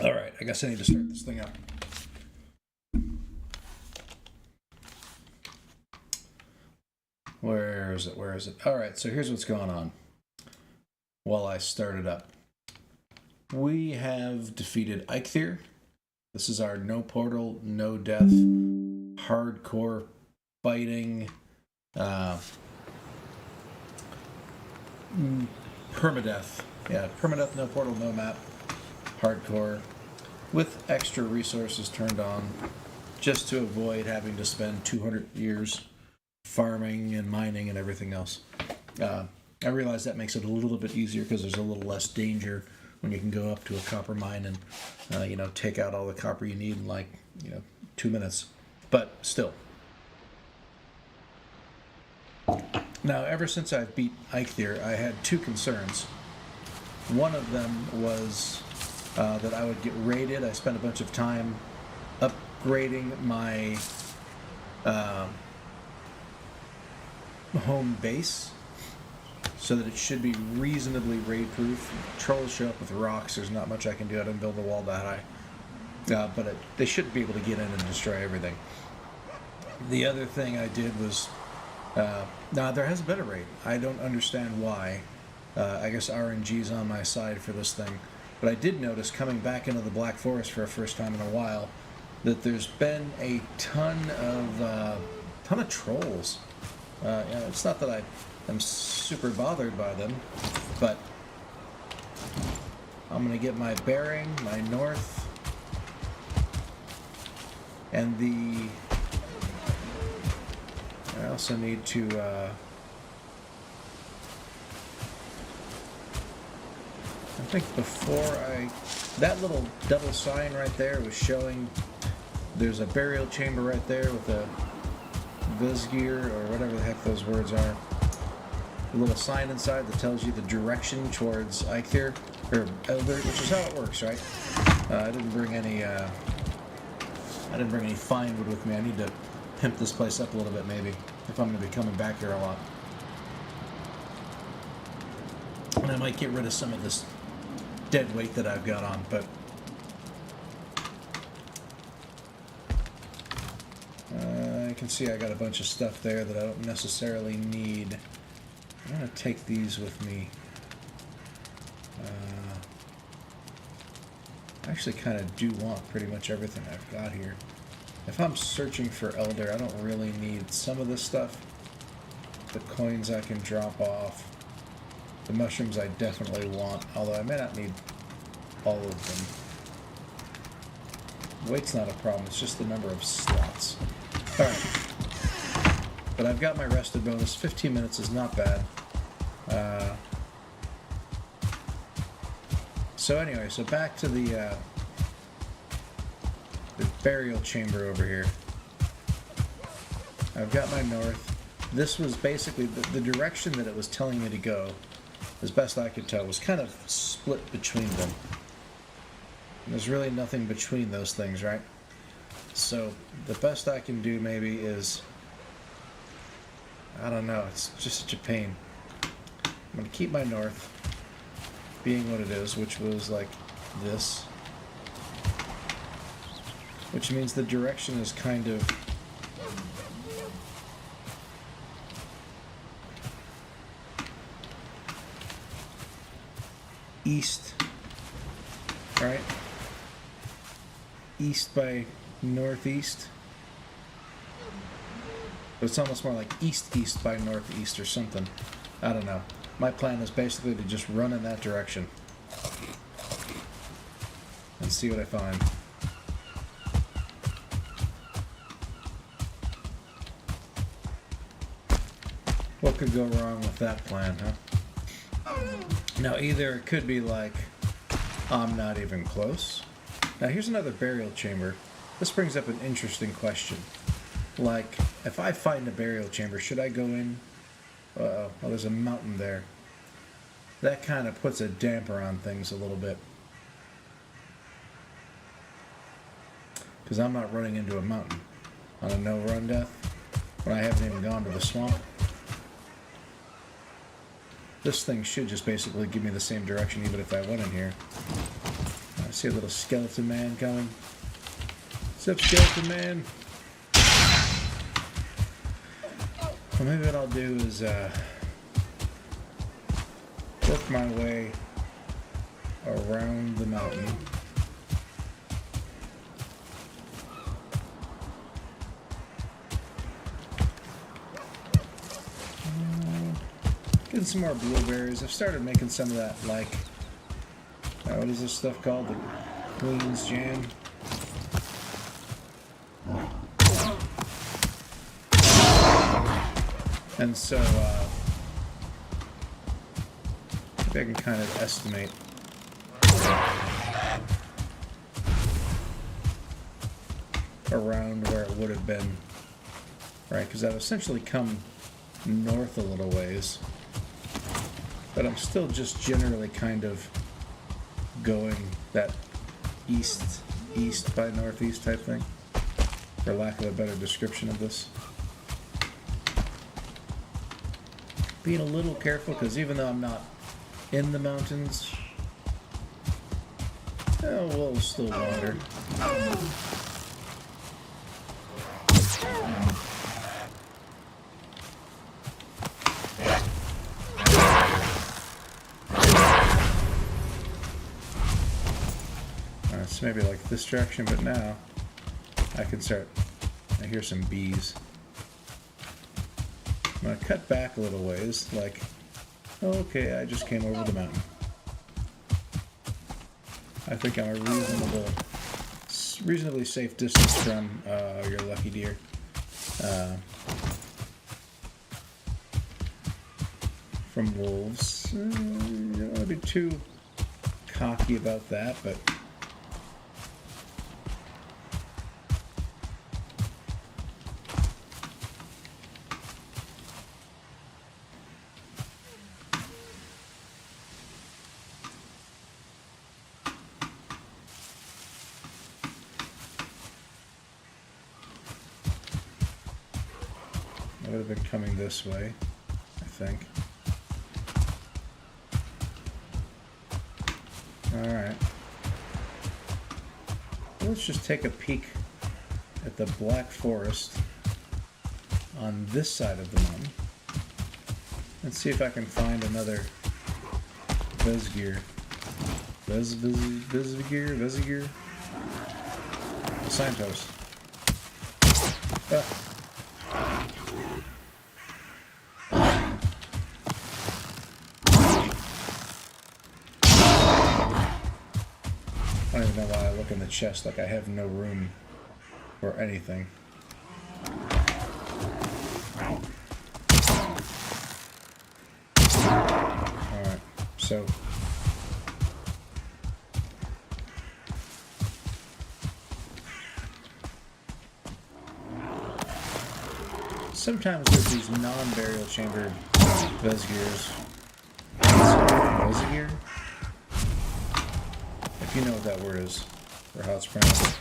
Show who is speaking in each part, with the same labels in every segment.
Speaker 1: Alright, I guess I need to start this thing up. Where is it? Alright, so here's what's going on while I start it up. We have defeated Eikthyr. This is our no portal, no death, hardcore fighting, permadeath. Yeah, permadeath, no portal, no map, hardcore, with extra resources turned on, just to avoid having to spend 200 years farming and mining and everything else. I realize that makes it a little bit easier because there's a little less danger when you can go up to a copper mine and, take out all the copper you need in 2 minutes. But still. Now, ever since I've beat Eikthyr, I had two concerns. One of them was that I would get raided. I spent a bunch of time upgrading my home base so that it should be reasonably raid-proof. Trolls show up with rocks. There's not much I can do. I didn't build the wall that high. But they should be able to get in and destroy everything. The other thing I did was... now, there hasn't been a raid. I don't understand why. I guess RNG's on my side for this thing. But I did notice, coming back into the Black Forest for the first time in a while, that there's been a ton of trolls. It's not that I'm super bothered by them, but I'm going to get my bearing, my north, and I also need to I think that little double sign right there was showing there's a burial chamber right there with a Vizgir, or whatever the heck those words are. A little sign inside that tells you the direction towards Eikthyr, or Elder, which is how it works, right? I didn't bring any fine wood with me. I need to pimp this place up a little bit, maybe, if I'm going to be coming back here a lot. And I might get rid of some of this dead weight that I've got on, but I can see I got a bunch of stuff there that I don't necessarily need. I'm going to take these with me. I actually kind of do want pretty much everything I've got here. If I'm searching for Elder, I don't really need some of this stuff. The coins I can drop off. The mushrooms I definitely want, although I may not need all of them. Weight's not a problem, it's just the number of slots. Alright. But I've got my rested bonus. 15 minutes is not bad. So anyway, back to the burial chamber over here. I've got my north. This was basically the direction that it was telling me to go, as best I could tell, was kind of split between them. And there's really nothing between those things, right? So the best I can do maybe is, I don't know, it's just such a pain. I'm going to keep my north being what it is, which was like this. Which means the direction is kind of east, right? East by northeast. But it's almost more like east-east by northeast or something. I don't know. My plan is basically to just run in that direction and see what I find. What could go wrong with that plan, huh? Now, either it could be like, I'm not even close. Now, here's another burial chamber. This brings up an interesting question. Like, if I find a burial chamber, should I go in? Uh-oh. Oh, there's a mountain there. That kind of puts a damper on things a little bit. Because I'm not running into a mountain on a no-run death when I haven't even gone to the swamp. This thing should just basically give me the same direction even if I went in here. See a little skeleton man coming. What's up, skeleton man? Well, maybe what I'll do is work my way around the mountain. Getting some more blueberries. I've started making some of that, like, what is this stuff called? The Queen's Jam. And so, maybe I can kind of estimate around where it would have been, right? Because I've essentially come north a little ways, but I'm still just generally kind of going that east by northeast type thing, for lack of a better description of this. Being a little careful, because even though I'm not in the mountains, we'll still wander. So maybe like this direction, but now I can start. I hear some bees. I'm going to cut back a little ways, like, okay, I just came over the mountain. I think I'm a reasonably safe distance from your lucky deer. From wolves. You don't want to be too cocky about that, but I would have been coming this way, I think. Alright. Let's just take a peek at the Black Forest on this side of the mountain and see if I can find another Vezgir. Vezgir? Signpost. Ah. I don't even know why I look in the chest like I have no room for anything. Alright, so sometimes with these non-burial chamber Vezgirs, Vezgir? If you know what that word is, or how it's pronounced.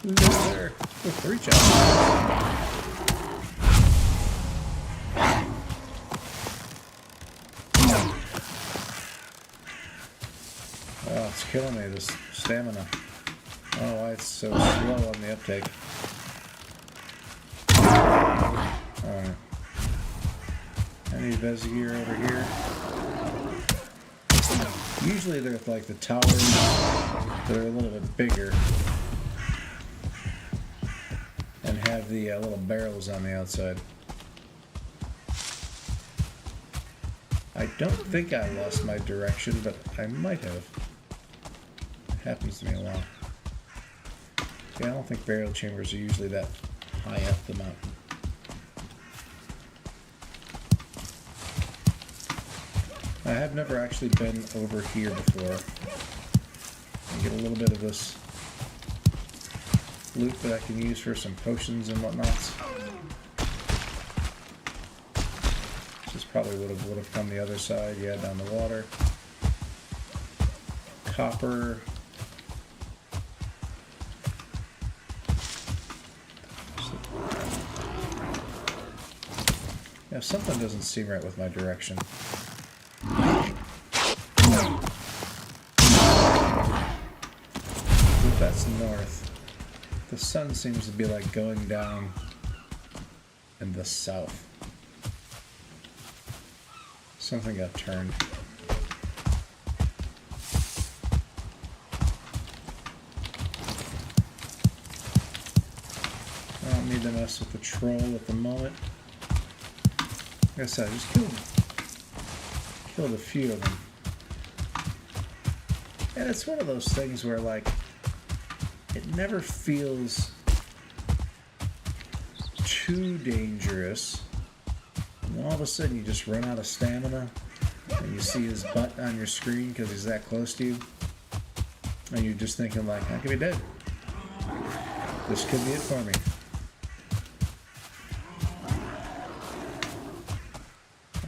Speaker 1: Who's there? Oh, 3 chops. Oh, it's killing me, this stamina. I don't know why it's so slow on the uptake. Alright. I need Vezgir over here. Usually they're like the towers that are a little bit bigger and have the little barrels on the outside. I don't think I lost my direction, but I might have. It happens to me a lot. Yeah, I don't think burial chambers are usually that high up the mountain. I have never actually been over here before. I get a little bit of this loot that I can use for some potions and whatnots. This probably would have come the other side, yeah, down the water. Copper. Yeah, something doesn't seem right with my direction. If that's north, the sun seems to be like going down in the south. Something got turned. I don't need to mess with the troll at the moment. Like I said, I just killed a few of them. And it's one of those things where, like, it never feels too dangerous. And all of a sudden you just run out of stamina and you see his butt on your screen because he's that close to you. And you're just thinking, like, I could be dead. This could be it for me.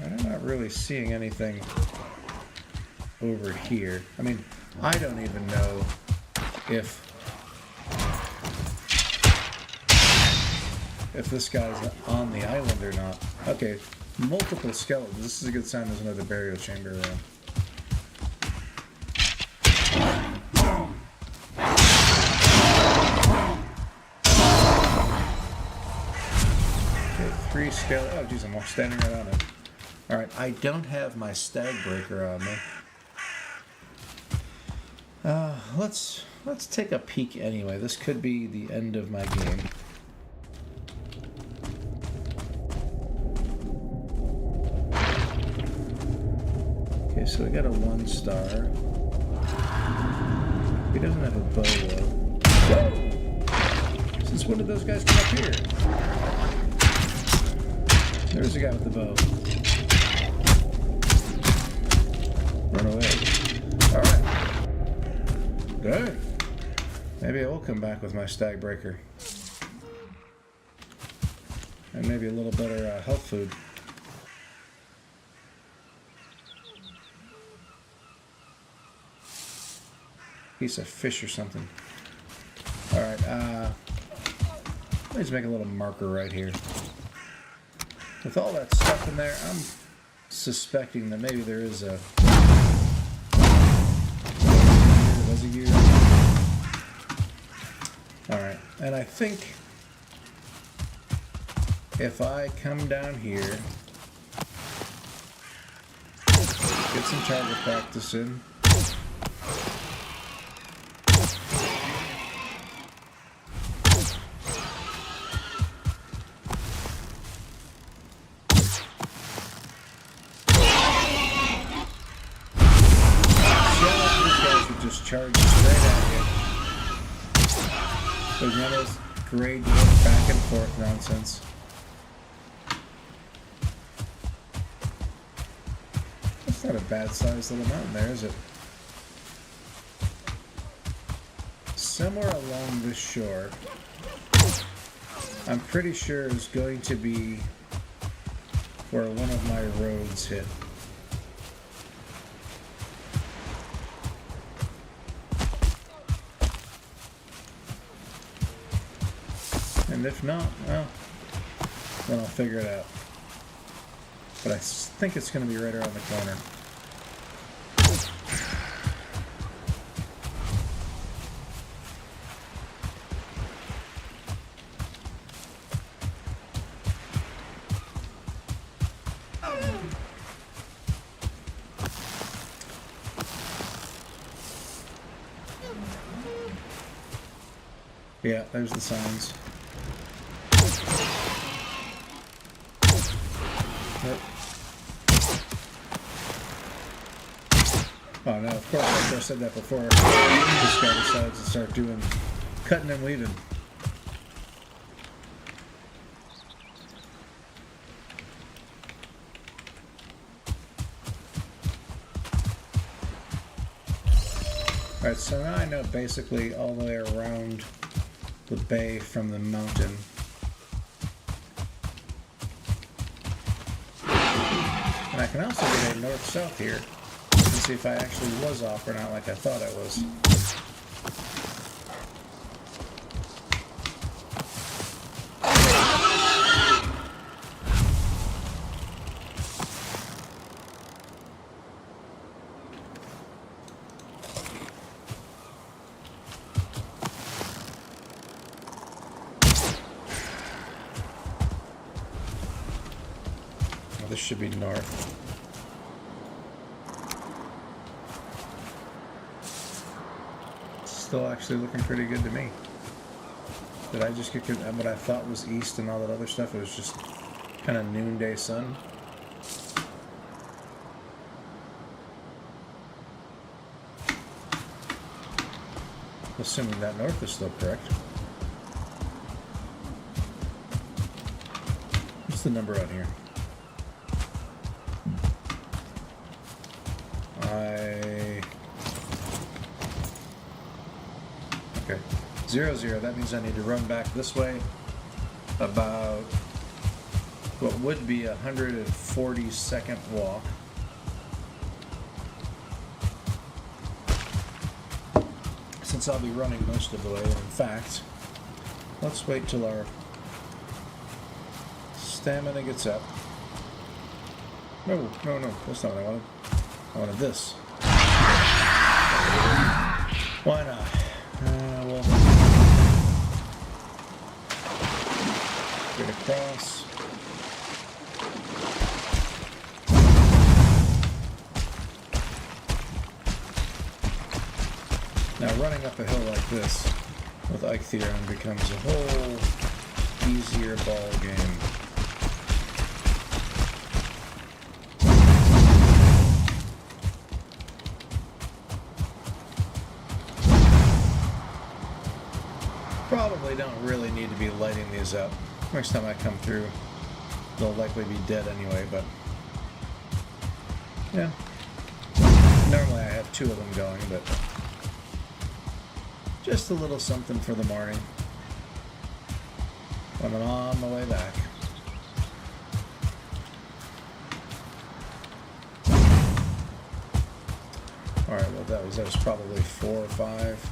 Speaker 1: I'm not really seeing anything over here. I mean, I don't even know if this guy's on the island or not. Okay, multiple skeletons. This is a good sign there's another burial chamber around. Okay, 3 skeletons. Oh, geez, I'm standing right on it. Alright, I don't have my stag breaker on me. Let's take a peek anyway. This could be the end of my game. Okay, so we got a 1 star. He doesn't have a bow though. Since when did those guys come up here? There's a guy with the bow. Run away. Alright. Good. Maybe I will come back with my stag breaker. And maybe a little better health food. Piece of fish or something. Alright, let's make a little marker right here. With all that stuff in there, I'm suspecting that maybe there is a... There was a year. Alright, and I think if I come down here, get some target practice in, charge straight at you. There's none of this grade back and forth nonsense. That's not a bad sized little mountain there, is it? Somewhere along this shore, I'm pretty sure is going to be where one of my roads hit. And if not, well, then I'll figure it out. But I think it's going to be right around the corner. Yeah, there's the signs. Oh no, of course, after I said that before, this guy decides to start doing cutting and weaving. Alright, so now I know basically all the way around the bay from the mountain. And I can also get a north-south here and see if I actually was off or not like I thought I was. this should be north. Still actually looking pretty good to me. Did I just get what I thought was east and all that other stuff? It was just kind of noonday sun. Assuming that north is still correct. What's the number out here? Okay. 0, 0. That means I need to run back this way about what would be a 140-second walk. Since I'll be running most of the way. In fact, let's wait till our stamina gets up. No, that's not what I wanted. I wanted this. Why not? Well, get across. Now, running up a hill like this with Eichtheon becomes a whole easier ball game. Probably don't really need to be lighting these up. Next time I come through, they'll likely be dead anyway, but yeah. Normally I have 2 of them going, but just a little something for the morning when I'm on my way back. Alright, well that was probably 4 or 5.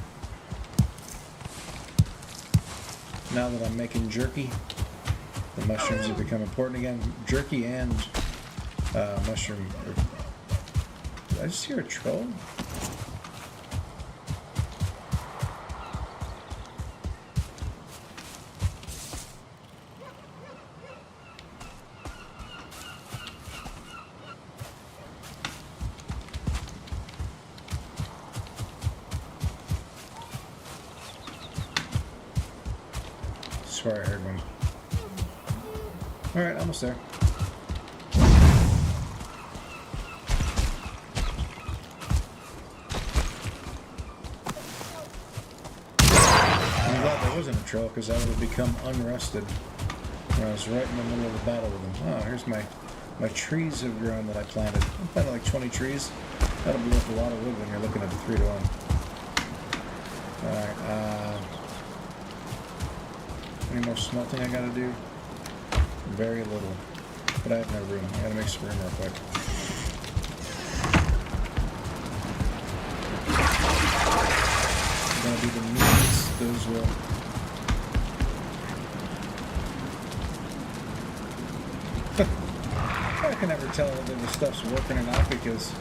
Speaker 1: Now that I'm making jerky, the mushrooms have become important again. Jerky and mushroom. Did I just hear a troll? I swear I heard one. Alright, almost there. I'm glad there wasn't a troll, because I would have become unrested when I was right in the middle of the battle with them. Oh, here's my trees have grown that I planted. I planted like 20 trees. That'll be worth a lot of wood when you're looking at the 3-to-1. Alright, any more smelting I gotta do? Very little. But I have no room. I gotta make some room real quick. Gonna be the meats. Those will. I can never tell whether the stuff's working or not because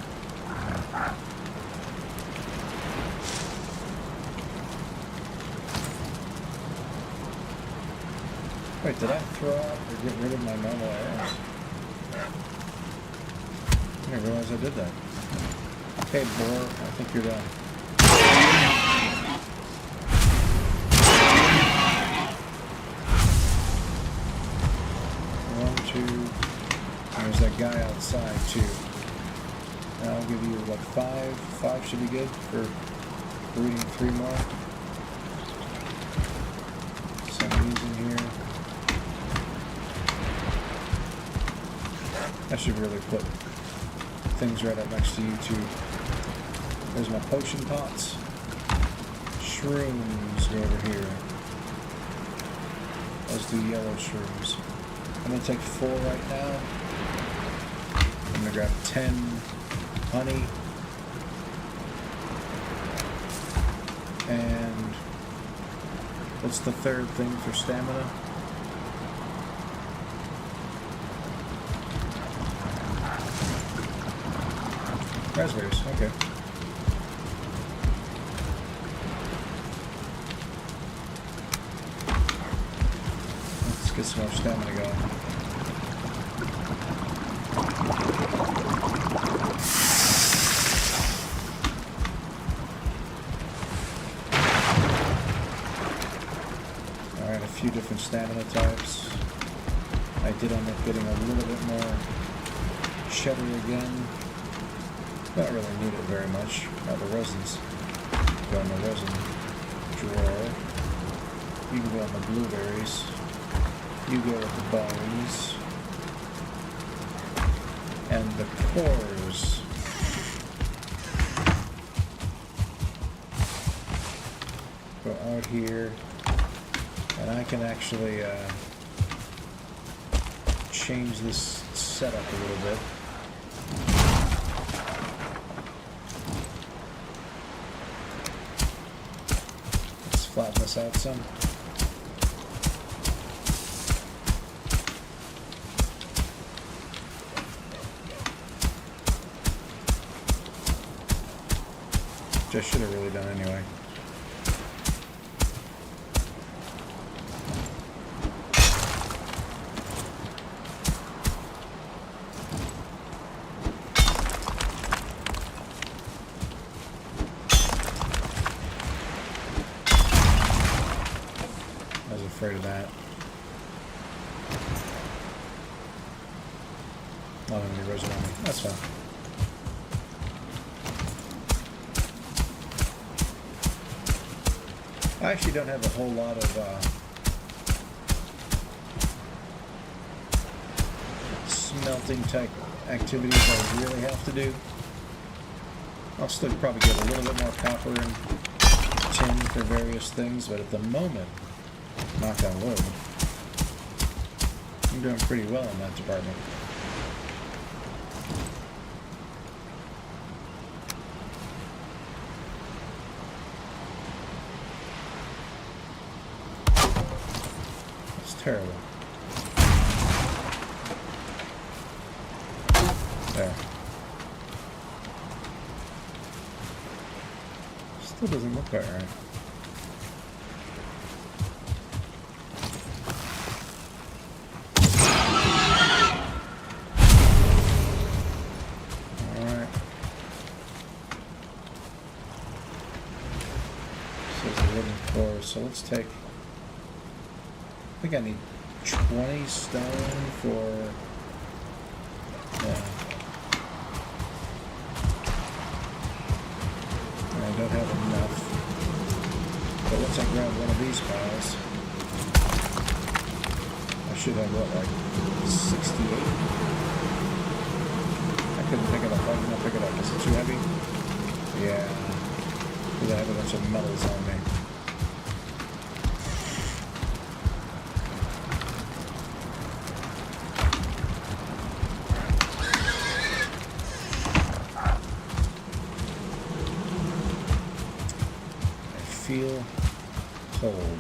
Speaker 1: wait, did I throw out or get rid of my normal arrows? I didn't realize I did that. Okay, boar, I think you're done. 1, 2. There's that guy outside too. I'll give you what, 5? 5 should be good for breeding 3 more. Some of these in here. I should really put things right up next to you too. There's my potion pots. Shrooms go over here. Let's do yellow shrooms. I'm going to take 4 right now. I'm going to grab 10 honey. And what's the 3rd thing for stamina? Raspberries, okay. Let's get some more stamina going. stamina types. I did end up getting a little bit more cheddar again. Don't really need it very much. Oh, the resins. Go in the resin drawer. You can go on the blueberries. You go with the bones. And the cores. Go out here. And I can actually change this setup a little bit. Let's flatten this out some. Which I should have really done anyway. Afraid of that. Not in the resin on me. That's fine. I actually don't have a whole lot of smelting type activities I really have to do. I'll still probably get a little bit more copper and tin for various things, but at the moment, knock on wood, I'm doing pretty well in that department. It's terrible. There. Still doesn't look quite right. So let's take, I think I need 20 stone for, yeah. And I don't have enough. But once I grab one of these piles, I should have what, like 68? I couldn't pick it up. I didn't pick it up. Is it too heavy? Yeah. Because I have a bunch of metals on me. Feel cold.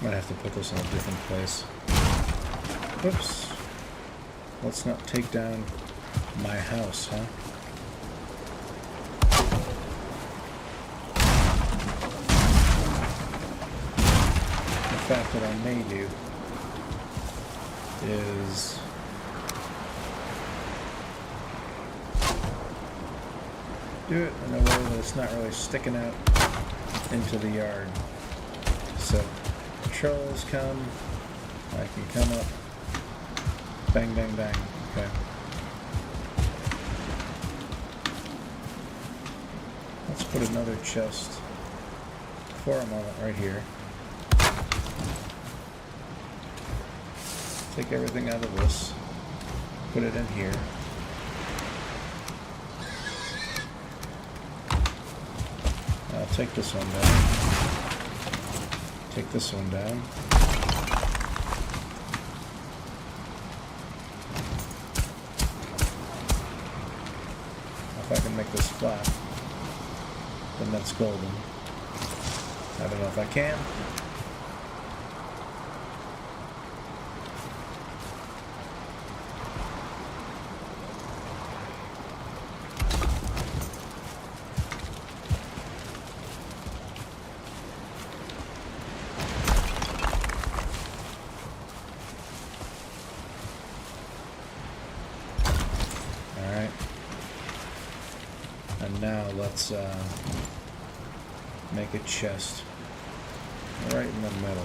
Speaker 1: Might have to put this in a different place. Whoops. Let's not take down my house, huh? The fact that I may do is do it in a way that it's not really sticking out into the yard. So trolls come, I can come up, bang, bang, bang, okay. Let's put another chest for a moment right here. Take everything out of this, put it in here. I'll take this one down. Take this one down. If I can make this flat, then that's golden. I don't know if I can. And now let's make a chest right in the middle.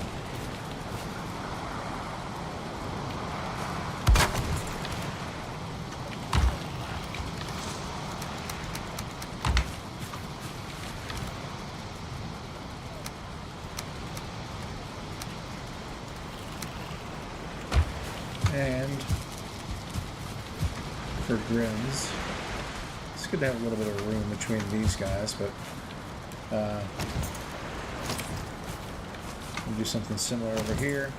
Speaker 1: And for grins, it's good to have a little bit of room between these guys, but we'll do something similar over here.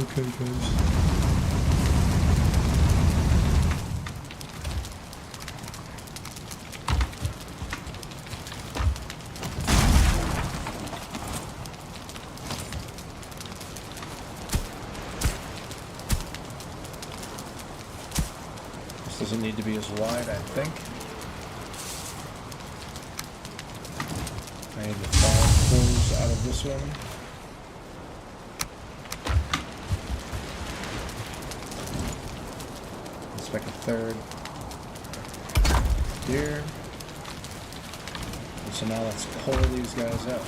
Speaker 1: Okay, guys. Doesn't need to be as wide, I think. I need the 5 pulls out of this one. Let's make a third here. And so now let's pull these guys out.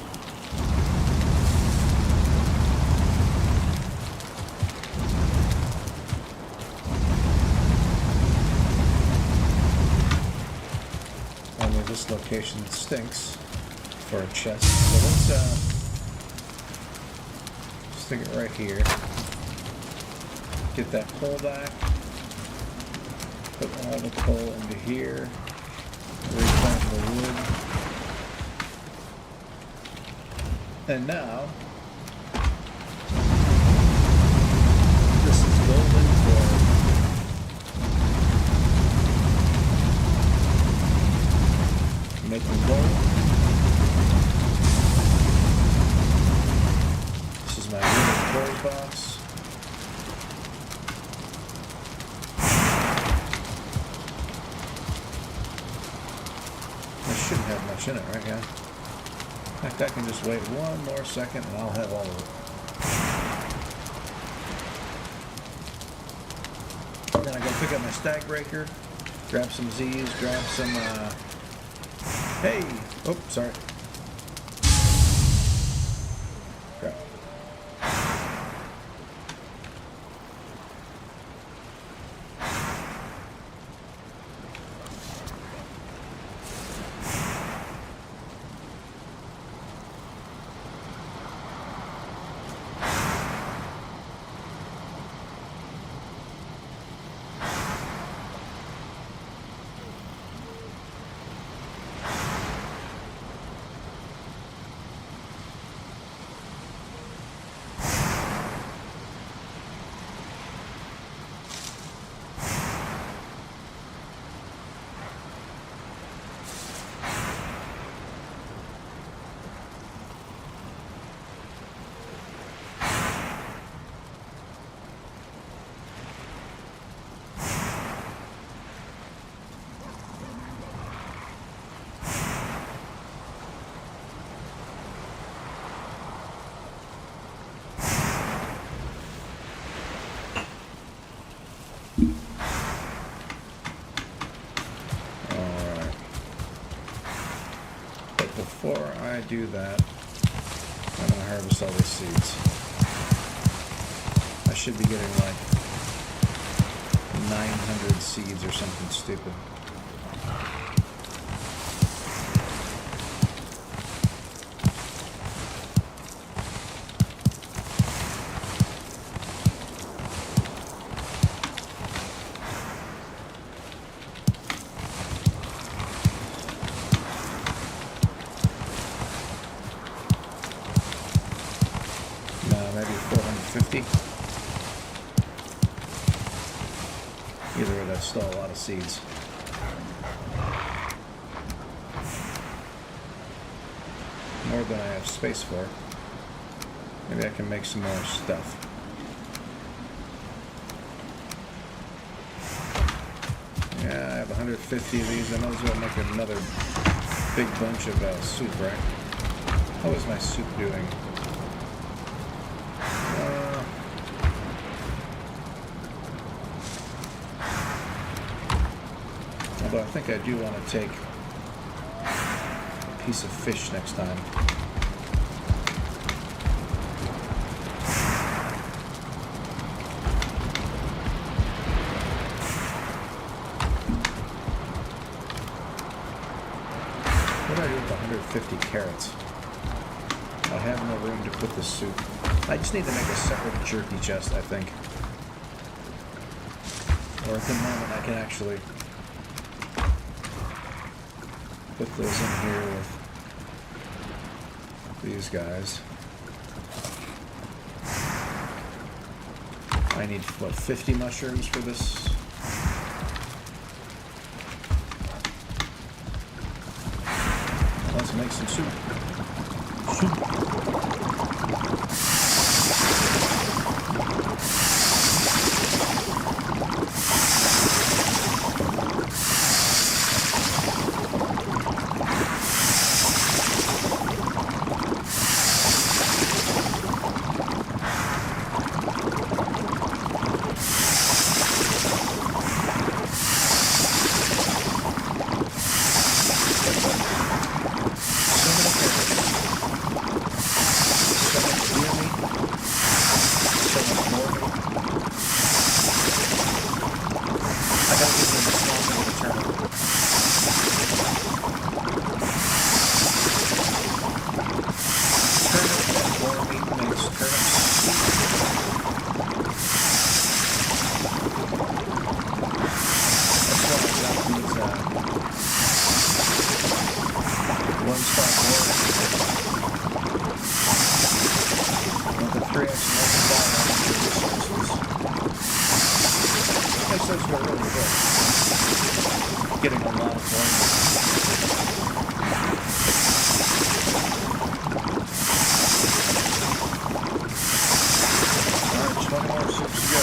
Speaker 1: This location stinks for a chest, so let's stick it right here. Get that pull back. Put all the pull into here. Replant the wood. And now this is golden for making gold. This is my inventory box. This shouldn't have much in it, right, yeah? In fact, I can just wait one more second and I'll have all of it. Then I gotta pick up my stack breaker, grab some Z's, grab some hey! Oh, sorry. Crap. Before I do that, I'm going to harvest all these seeds. I should be getting like 900 seeds or something stupid. Maybe 450. Either way, that's still a lot of seeds. More than I have space for. Maybe I can make some more stuff. Yeah, I have 150 of these. I might as well make another big bunch of soup, right? How is my soup doing? Although I think I do want to take a piece of fish next time. What do I do with 150 carrots? I have no room to put the soup. I just need to make a separate jerky chest, I think. Or at the moment I can actually put those in here with these guys. I need, what, 50 mushrooms for this? Let's make some soup. Getting a lot of fun. Alright, 20 more soups to go.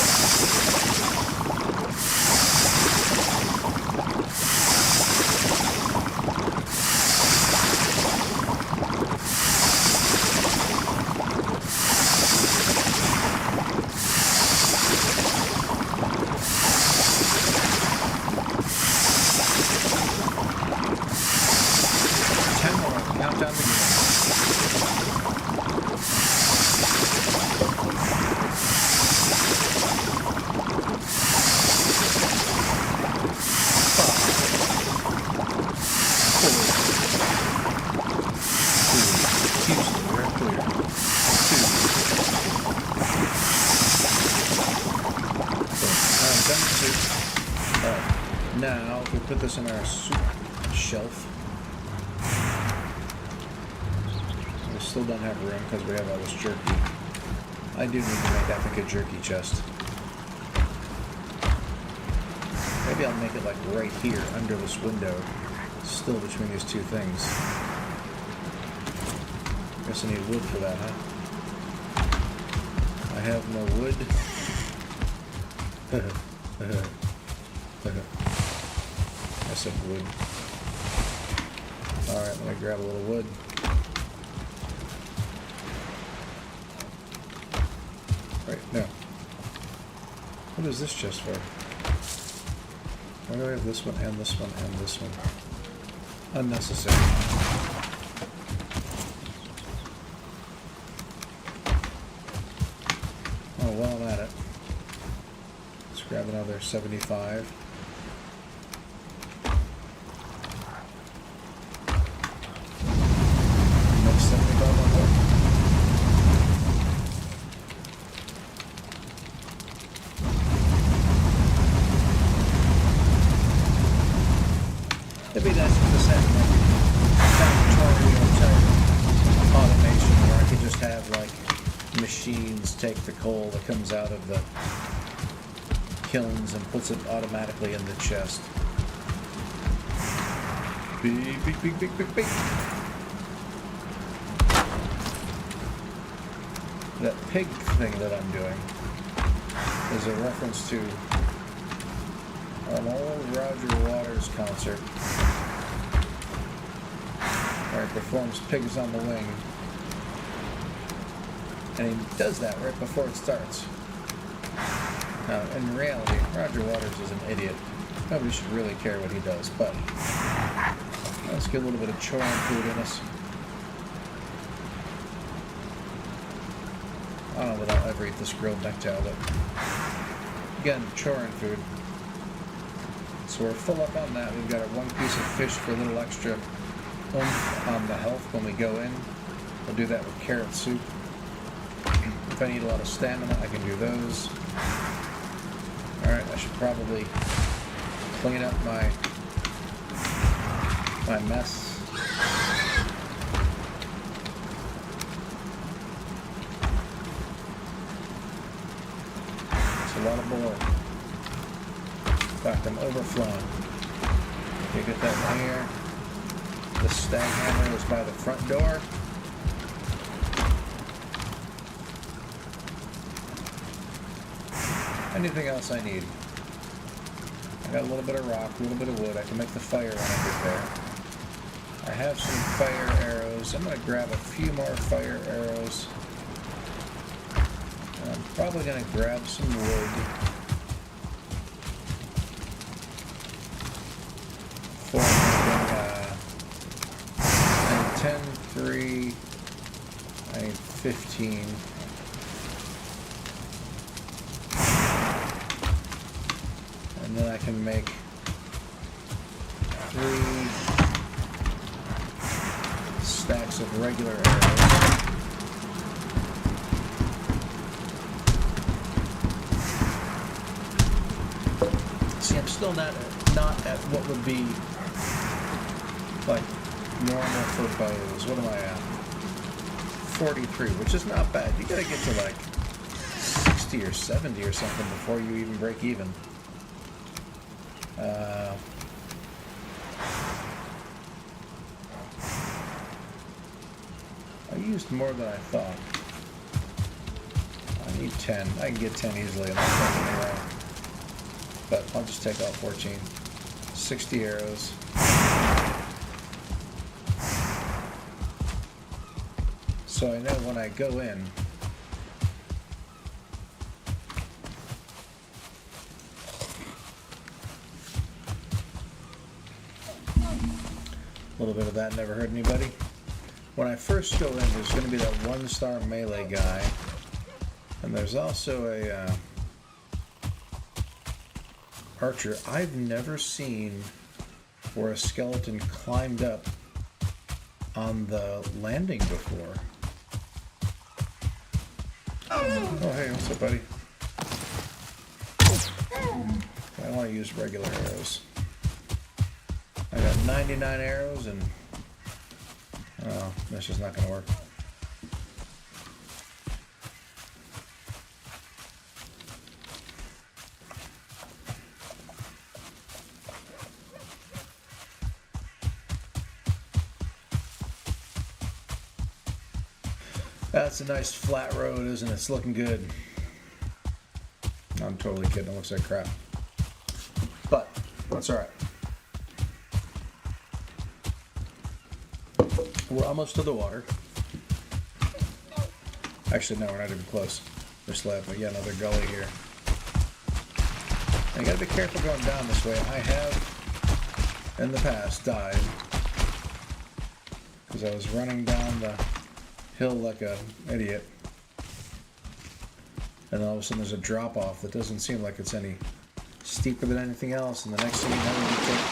Speaker 1: Now, if we put this in our soup shelf, we still don't have room because we have all this jerky. I do need to make, I think, a jerky chest. Maybe I'll make it like right here under this window, still between these two things. Guess I need wood for that, huh? I have no wood. I said wood. Alright, let me grab a little wood. Right, no. What is this chest for? Why do I have this one and this one and this one? Unnecessary. Oh, while I'm at it, let's grab another 75. Next 75 on board. It'd be nice if this had like factorial type automation where I could just have like machines take the coal that comes out of the kilns and puts it automatically in the chest. Beep, beep, beep, beep, beep, beep. That pig thing that I'm doing is a reference to an old Roger Waters concert where he performs Pigs on the Wing. And he does that right before it starts. Now, in reality, Roger Waters is an idiot. Nobody should really care what he does, but let's get a little bit of chorin food in us. I don't know that I'll ever eat this grilled necktail, but again, chorin food. So we're full up on that. We've got one piece of fish for a little extra oomph on the health when we go in. We'll do that with carrot soup. If I need a lot of stamina, I can do those. Alright, I should probably clean up my mess. It's a lot of boil. In fact, I'm overflowing. Okay, get that in here. The stag hammer is by the front door. Anything else I need? I got a little bit of rock, a little bit of wood. I can make the fire when I get there. I have some fire arrows. I'm going to grab a few more fire arrows. And I'm probably going to grab some wood. For and 10, 3, I need 15. And then I can make 3 stacks of regular arrows. See, I'm still not at what would be like normal for bows. What am I at? 43, which is not bad. You gotta get to like 60 or 70 or something before you even break even. I used more than I thought. I need 10. I can get 10 easily, and that's not me wrong. But I'll just take out 14. 60 arrows. So I know when I go in, a little bit of that never hurt anybody. When I first go in, there's going to be that 1-star melee guy, and there's also a archer. I've never seen where a skeleton climbed up on the landing before. Oh hey, what's up, buddy? I want to use regular arrows. I got 99 arrows and oh, that's just not going to work. That's a nice flat road, isn't it? It's looking good. I'm totally kidding. It looks like crap. But that's alright. We're almost to the water. Actually, no, we're not even close. There's but yeah, another gully here. And you gotta be careful going down this way. I have, in the past, died because I was running down the hill like an idiot. And then all of a sudden there's a drop off that doesn't seem like it's any steeper than anything else. And the next thing you know, you take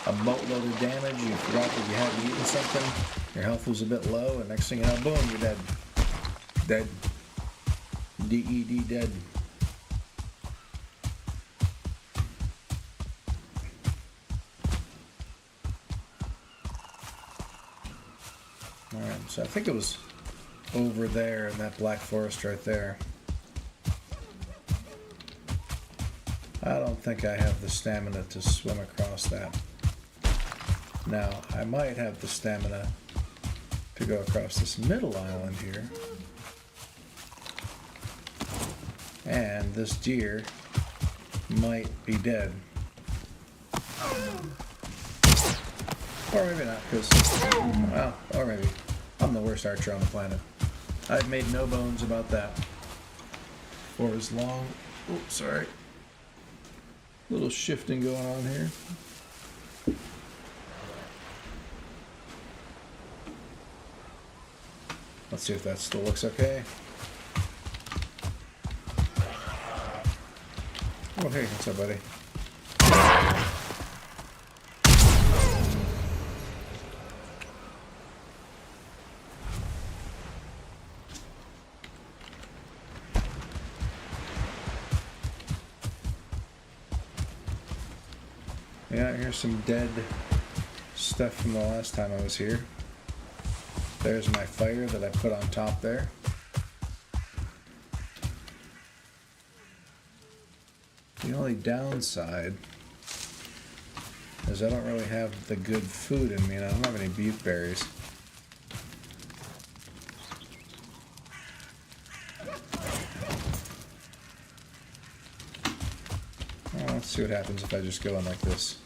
Speaker 1: a boatload of damage. You forgot that you hadn't eaten something. Your health was a bit low, and next thing you know, boom, you're dead. Dead. D-E-D, dead. Alright, so I think it was over there in that black forest right there. I don't think I have the stamina to swim across that. Now, I might have the stamina to go across this middle island here. And this deer might be dead. Or maybe not, because, well, or maybe. I'm the worst archer on the planet. I've made no bones about that. For as long... Oh, sorry. Little shifting going on here. Let's see if that still looks okay. Oh, hey, what's up, buddy? Yeah, here's some dead stuff from the last time I was here. There's my fire that I put on top there. The only downside is I don't really have the good food in me, and I don't have any beef berries. Well, let's see what happens if I just go in like this.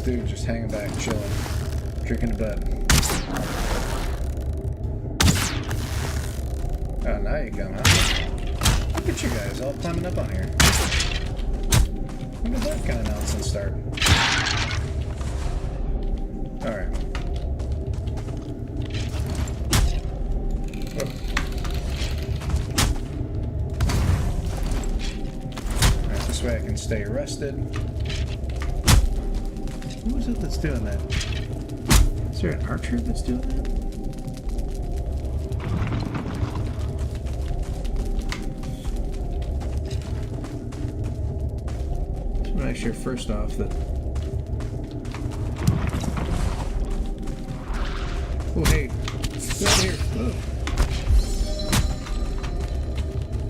Speaker 1: Dude just hanging back, chilling, drinking a bud. Oh, now you come, huh? Look at you guys all climbing up on here. When did that kind of nonsense start? Alright. Alright, this way I can stay rested. Who is it that's doing that? Is there an archer that's doing that? Just want to make sure first off that... Oh, hey. Get out here. Oh.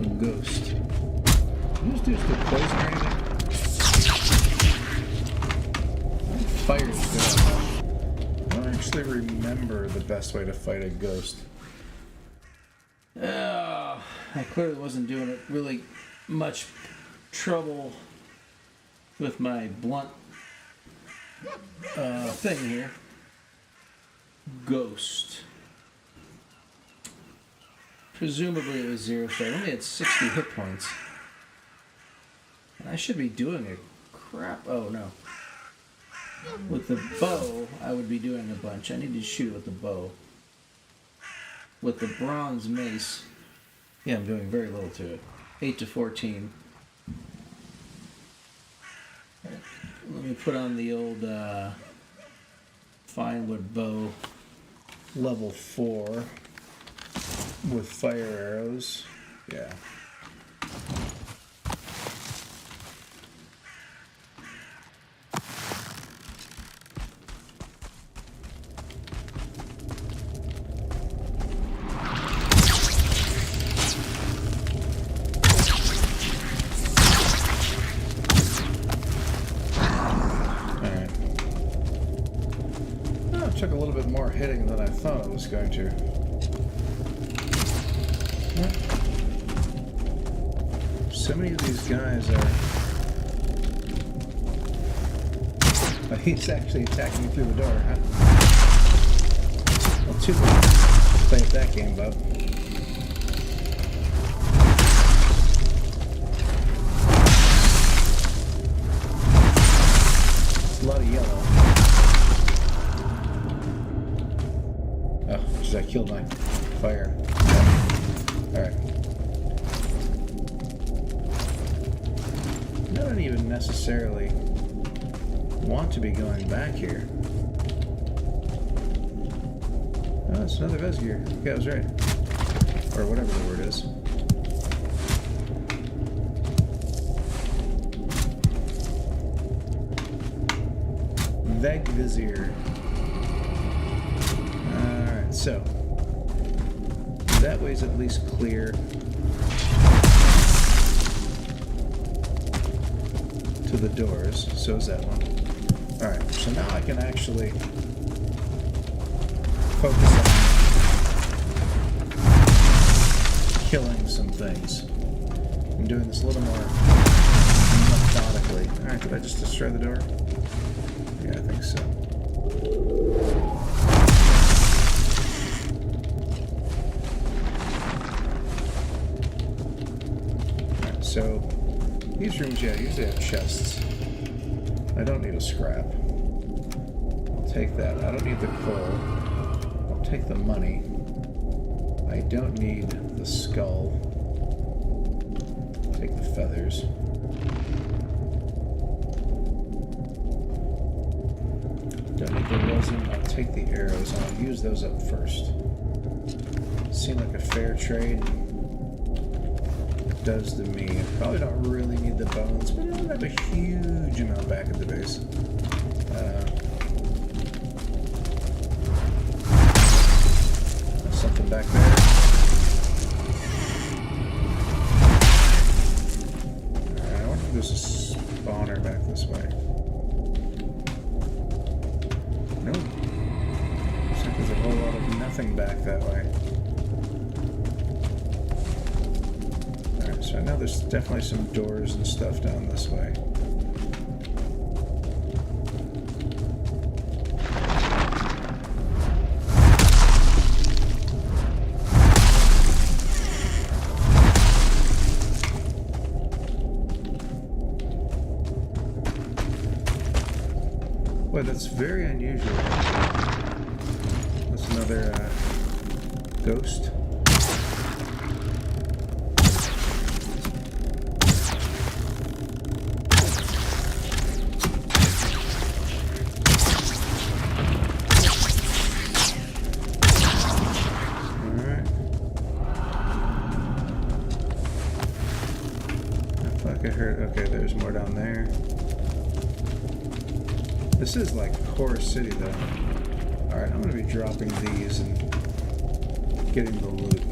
Speaker 1: A ghost. Did this dude still poison or anything? Fire's good. I don't actually remember the best way to fight a ghost. I clearly wasn't doing it really much trouble with my blunt thing here. Ghost. Presumably it was 0 star. I only had 60 hit points. And I should be doing a crap. Oh no. With the bow, I would be doing a bunch. I need to shoot with the bow. With the bronze mace, yeah, I'm doing very little to it. 8 to 14. Right. Let me put on the old fine wood bow, level 4, with fire arrows. Yeah. Took a little bit more hitting than I thought it was going to. So many of these guys are... Oh, he's actually attacking me through the door, huh? Well, too bad. Play at that game, bub. It's a lot of yellow. Oh, geez, I killed my fire. Alright. I don't even necessarily want to be going back here. Oh, it's another Vesgear. Okay, I was right. Or whatever the word is. Vegvizier. So, that way's at least clear. to the doors. So is that one. Alright, so now I can actually focus on killing some things. I'm doing this a little more methodically. Alright, did I just destroy the door? Yeah, I think so. Alright, so these rooms, yeah, usually have chests. I don't need a scrap. I'll take that. I don't need the coal. I'll take the money. I don't need the skull. Take the feathers. Don't need the resin. I'll take the arrows and I'll use those up first. Seem like a fair trade. It does to me. I probably don't really need the bones, but I don't have a huge amount back at the base. Something back there. Alright, I wonder if there's a spawner back this way. Nope. Looks like there's a whole lot of nothing back that way. Alright, so I know there's definitely some doors and stuff down this way. Boy, that's very unusual. That's another ghost. Alright. I thought I heard. Okay, there's more down there. This is like Core City, though. Alright, I'm going to be dropping these and getting the loot.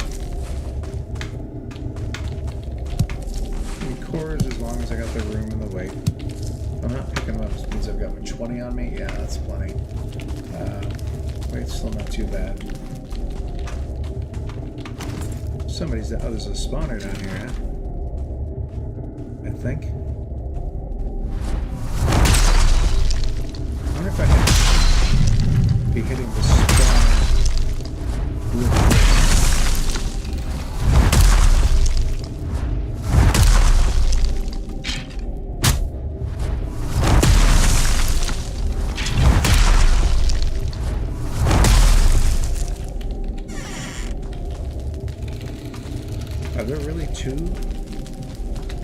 Speaker 1: I mean, cores as long as I got the room and the weight. I'm not picking them up. It means I've got 20 on me. Yeah, that's plenty. Weight's still not too bad. Somebody's... Oh, there's a spawner down here, huh? I think. I wonder if I can be hitting the spawn with this. Are there really two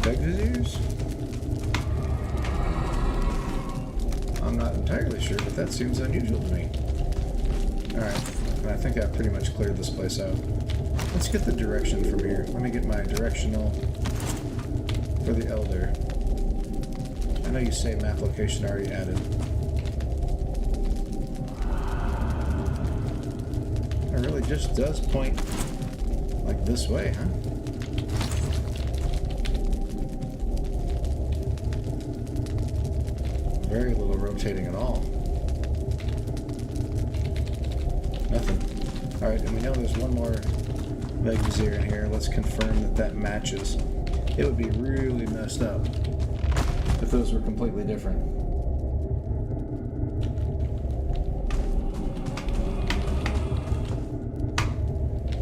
Speaker 1: bug viziers? I'm not entirely sure, but that seems unusual to me. Alright, I think I've pretty much cleared this place out. Let's get the direction from here. Let me get my directional for the Elder. I know you say map location already added. It really just does point like this way, huh? Very little rotating at all. Nothing. Alright, and we know there's one more Veg Vizier in here. Let's confirm that that matches. It would be really messed up if those were completely different.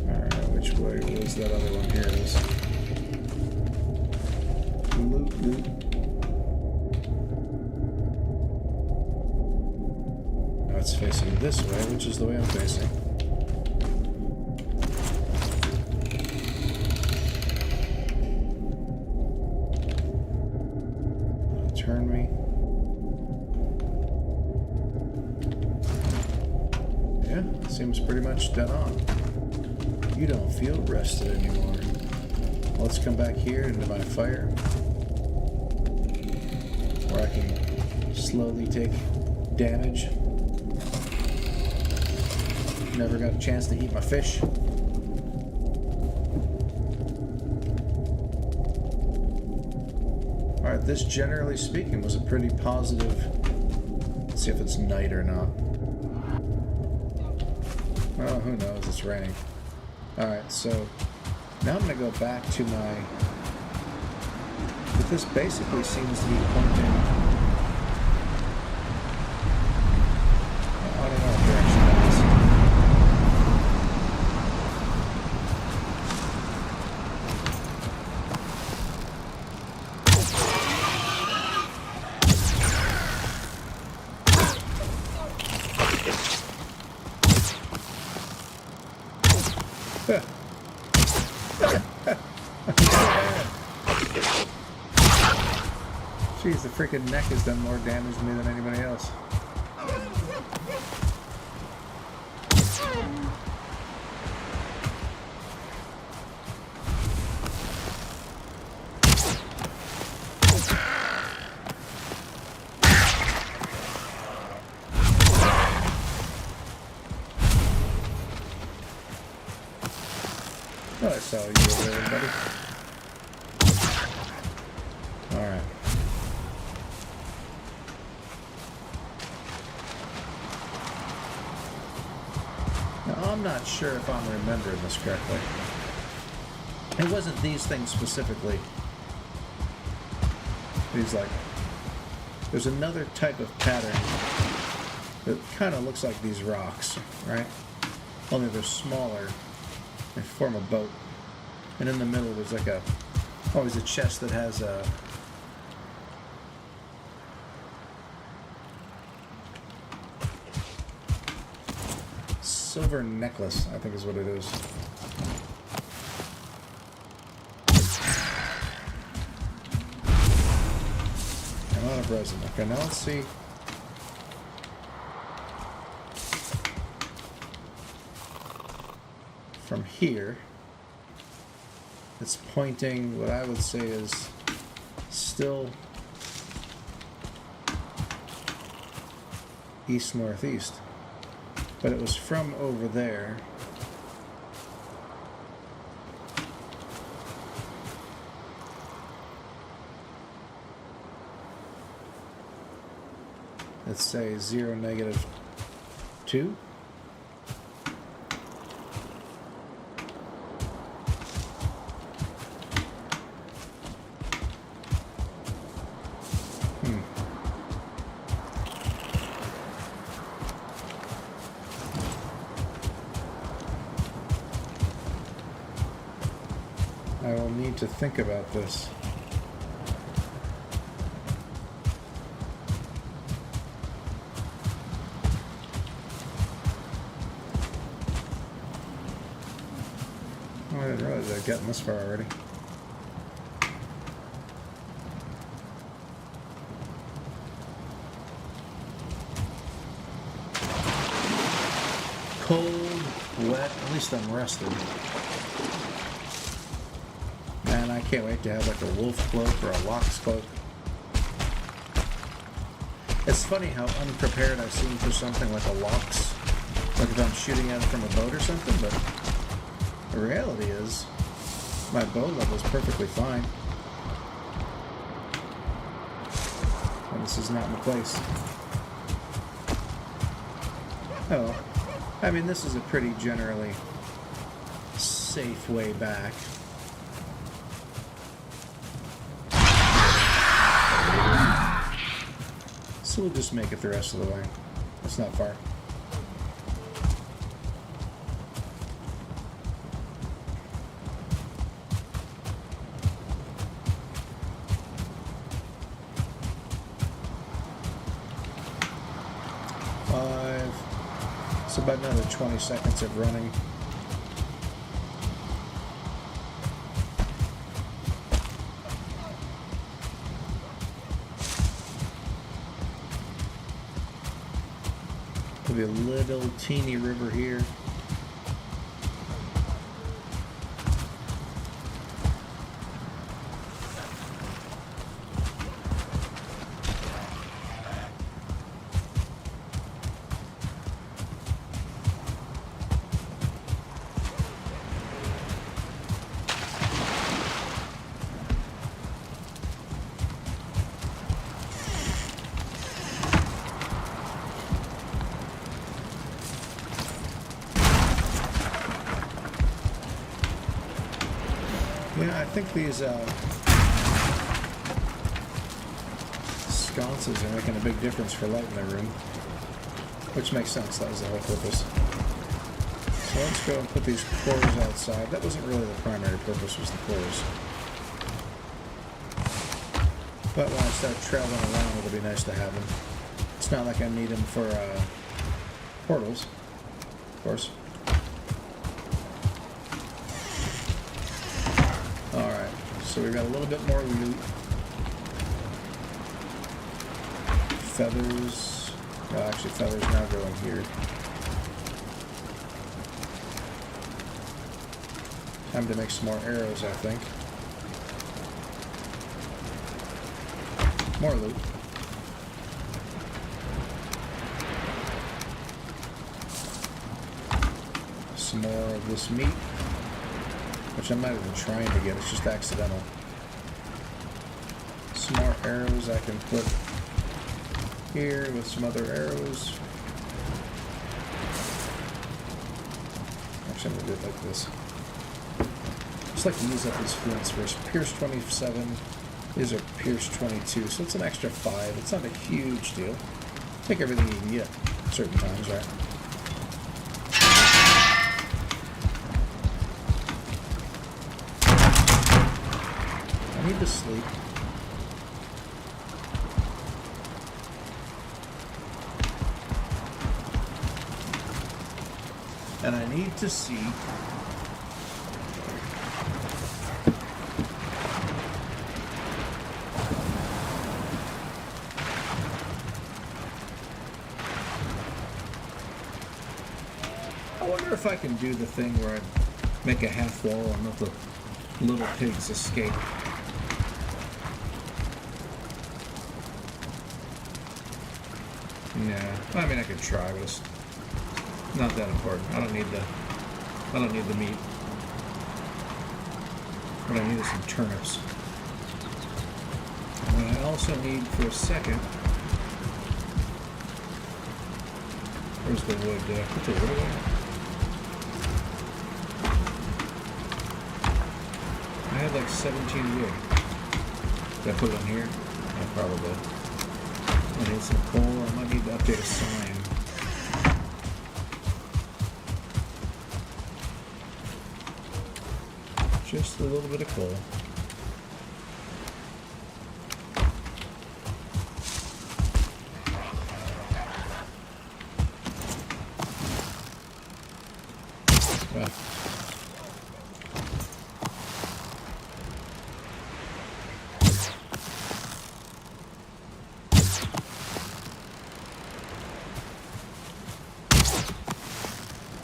Speaker 1: Alright, which way was that other one? Here it is. Loot, loot. It's facing this way, which is the way I'm facing. Turn me. Yeah, seems pretty much dead on. You don't feel rested anymore. Let's come back here into my fire, where I can slowly take damage. Never got a chance to eat my fish. Alright, this generally speaking was a pretty positive... Let's see if it's night or not. Oh, who knows, it's raining. Alright, so now I'm going to go back to my... But this basically seems to be pointing... I don't know what direction that is. Jeez, the freaking neck has done more damage to me than anybody else. Oh, I saw you over there, buddy. Alright. Now, I'm not sure if I'm remembering this correctly. It wasn't these things specifically. These, like... There's another type of pattern that kind of looks like these rocks, right? Only they're smaller. They form a boat. And in the middle there's like a... always a chest that has a... silver necklace, I think is what it is. I'm out of resin. Okay, now let's see. From here, it's pointing what I would say is still east-northeast. But it was from over there. Let's say 0, -2. I will need to think about this. Oh, I didn't realize I'd gotten this far already. Cold, wet, at least I'm rested. Man, I can't wait to have like a wolf cloak or a lox cloak. It's funny how unprepared I seem for something like a lox. Like if I'm shooting at it from a boat or something, but the reality is my bow level is perfectly fine. And this is not my place. Oh, I mean, this is a pretty generally safe way back. So we'll just make it the rest of the way. It's not far. It's about another 20 seconds of running. There'll be a little teeny river here. Yeah, I think these sconces are making a big difference for light in the room, which makes sense. That was the whole purpose. So let's go and put these cores outside. That wasn't really the primary purpose, was the cores. But when I start traveling around, it'll be nice to have them. It's not like I need them for portals, of course. Alright, so we've got a little bit more loot. Feathers. Well, actually, feathers now go in here. Time to make some more arrows, I think. More loot. Some more of this meat, which I'm not even trying to get, it's just accidental. Some more arrows I can put here with some other arrows. Actually, I'm going to do it like this. Just like to use up these flints first. Pierce 27. These are Pierce 22, so it's an extra 5. It's not a huge deal. Take everything you can get at certain times, right? I need to sleep. And I need to see if I can do the thing where I make a half wall and let the little pigs escape. Yeah, I mean I could try, but it's not that important. I don't need the meat. What I need is some turnips. And what I also need for a second. Where's the wood? Did I put the wood away? I had like 17 wood. Did I put it on here? Yeah, probably. I need some coal. I might need to update a sign. Just a little bit of coal. Well.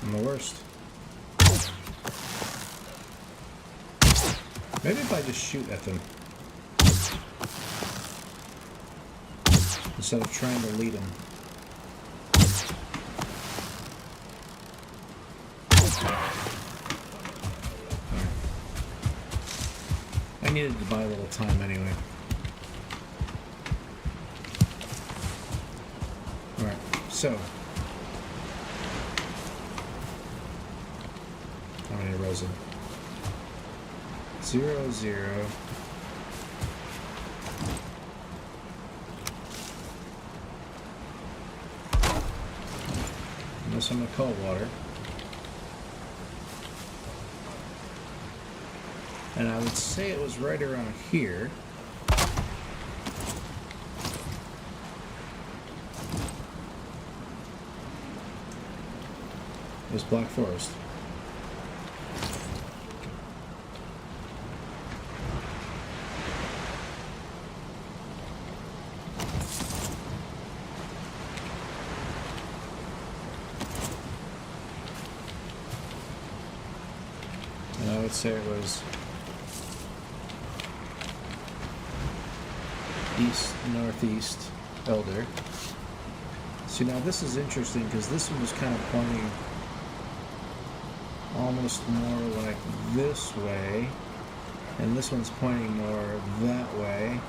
Speaker 1: I'm the worst. Maybe if I just shoot at them instead of trying to lead them. I needed to buy a little time anyway. Alright, so how many resin? 0, 0. Unless I'm gonna cold water. And I would say it was right around here. This Black Forest. And I would say it was east, northeast, Elder. See, now this is interesting because this one was kind of pointing almost more like this way, and this one's pointing more that way.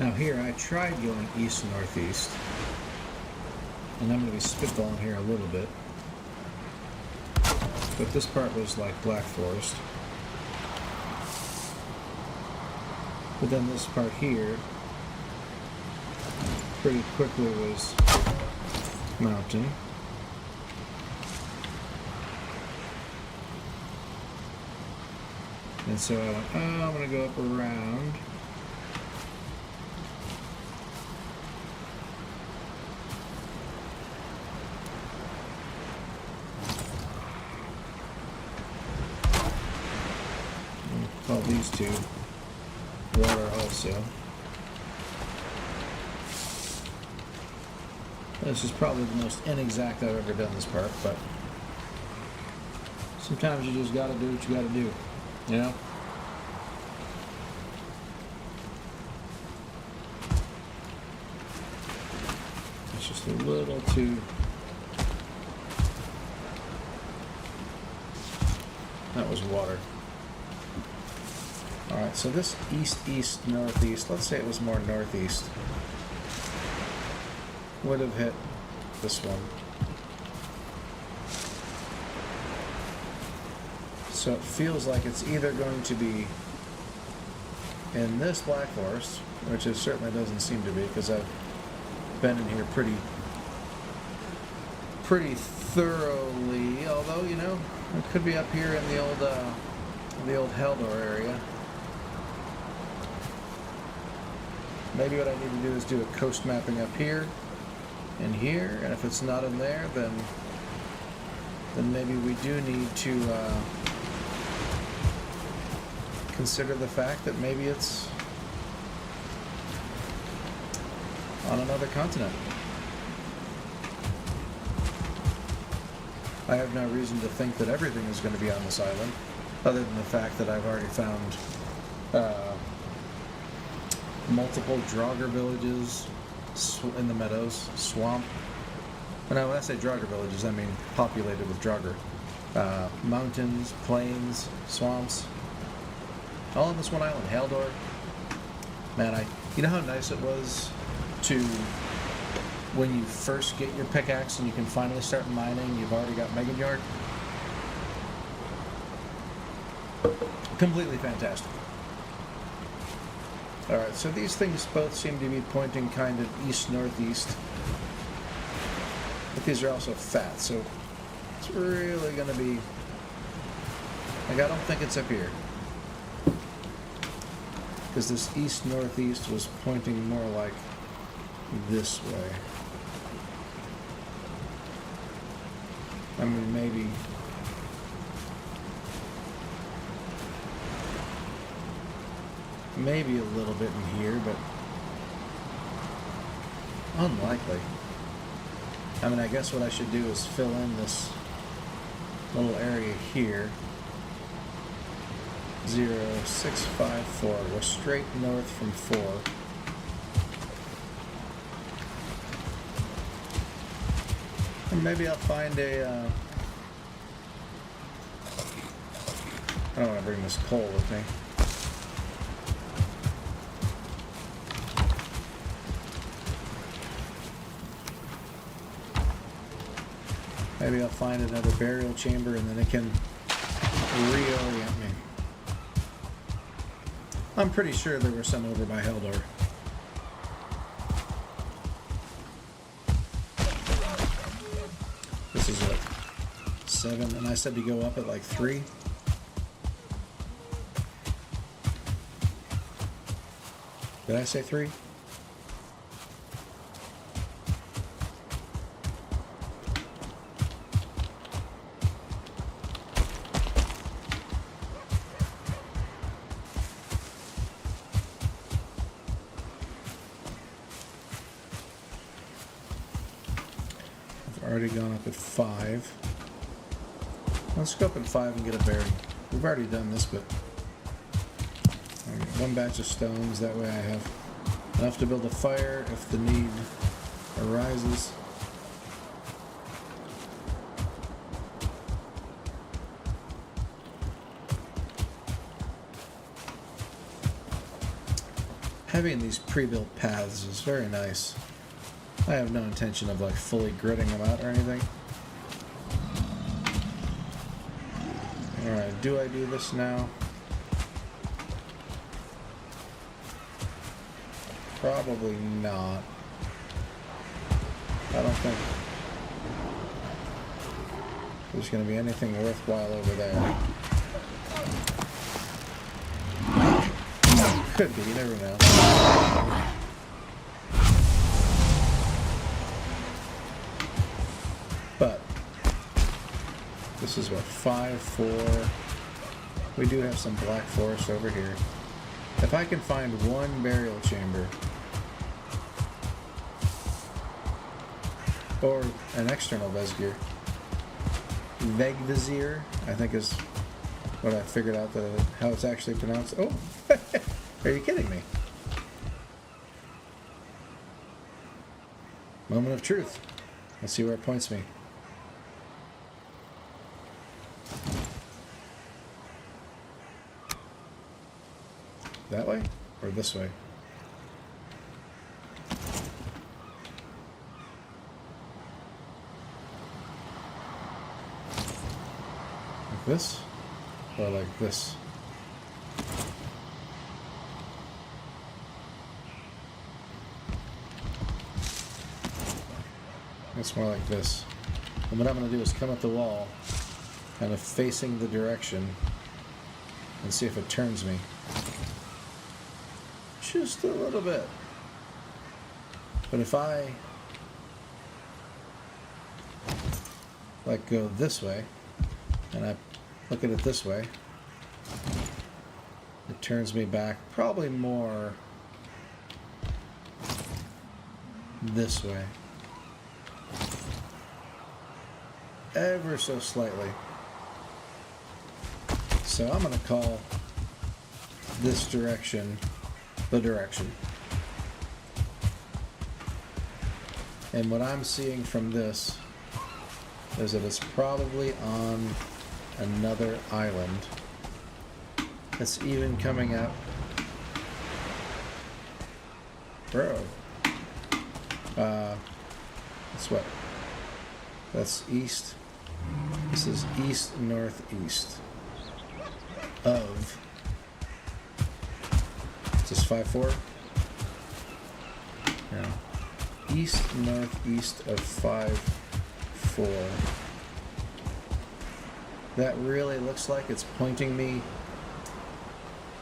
Speaker 1: Now here, I tried going east-northeast, and I'm going to be spitballing here a little bit, but this part was like Black Forest. But then this part here pretty quickly was mountain. And so I went, oh, I'm going to go up around. Call these two water also. This is probably the most inexact I've ever done this part, but sometimes you just gotta do what you gotta do, you know? It's just a little too... That was water. Alright, so this east, northeast, let's say it was more northeast, would have hit this one. So it feels like it's either going to be in this Black Forest, which it certainly doesn't seem to be, because I've been in here pretty thoroughly, although, you know, it could be up here in the old Haldor area. Maybe what I need to do is do a coast mapping up here and here, and if it's not in there, then maybe we do need to consider the fact that maybe it's on another continent. I have no reason to think that everything is going to be on this island, other than the fact that I've already found multiple Draugr villages in the meadows, swamp. Now, when I say Draugr villages, I mean populated with Draugr. Mountains, plains, swamps, all on this one island, Haldor. Man, you know how nice it was to, when you first get your pickaxe and you can finally start mining, you've already got Megagnard? Completely fantastic. Alright, so these things both seem to be pointing kind of east-northeast. But these are also fat, so it's really going to be... Like, I don't think it's up here. Because this east-northeast was pointing more like this way. I mean, maybe... Maybe a little bit in here, but unlikely. I mean, I guess what I should do is fill in this little area here. 0654. Go straight north from 4. And maybe I'll find a... I don't want to bring this coal with me. Maybe I'll find another burial chamber and then it can reorient me. I'm pretty sure there were some over by Haldor. This is what, 7, and I said to go up at like 3. Did I say 3? Already gone up at 5. Let's go up at 5 and get a bearing. We've already done this, but one batch of stones, that way I have enough to build a fire if the need arises. Having these pre-built paths is very nice. I have no intention of like fully gridding them out or anything. Alright, do I do this now? Probably not. I don't think there's going to be anything worthwhile over there. Could be, you never know. But this is what, 5-4. We do have some black forest over here. If I can find one burial chamber or an external Vesgear, Vegvizir, I think is what I figured out how it's actually pronounced. Oh, are you kidding me? Moment of truth. Let's see where it points me. That way or this way? Like this? Or like this? It's more like this. And what I'm going to do is come up the wall, kind of facing the direction, and see if it turns me. Just a little bit. But if I like go this way, and I look at it this way, it turns me back probably more this way. Ever so slightly. So I'm going to call this direction the direction. And what I'm seeing from this is that it's probably on another island. It's even coming up. Bro. That's what? That's east. This is east northeast of. Is this 5-4? No. East northeast of 5-4. That really looks like it's pointing me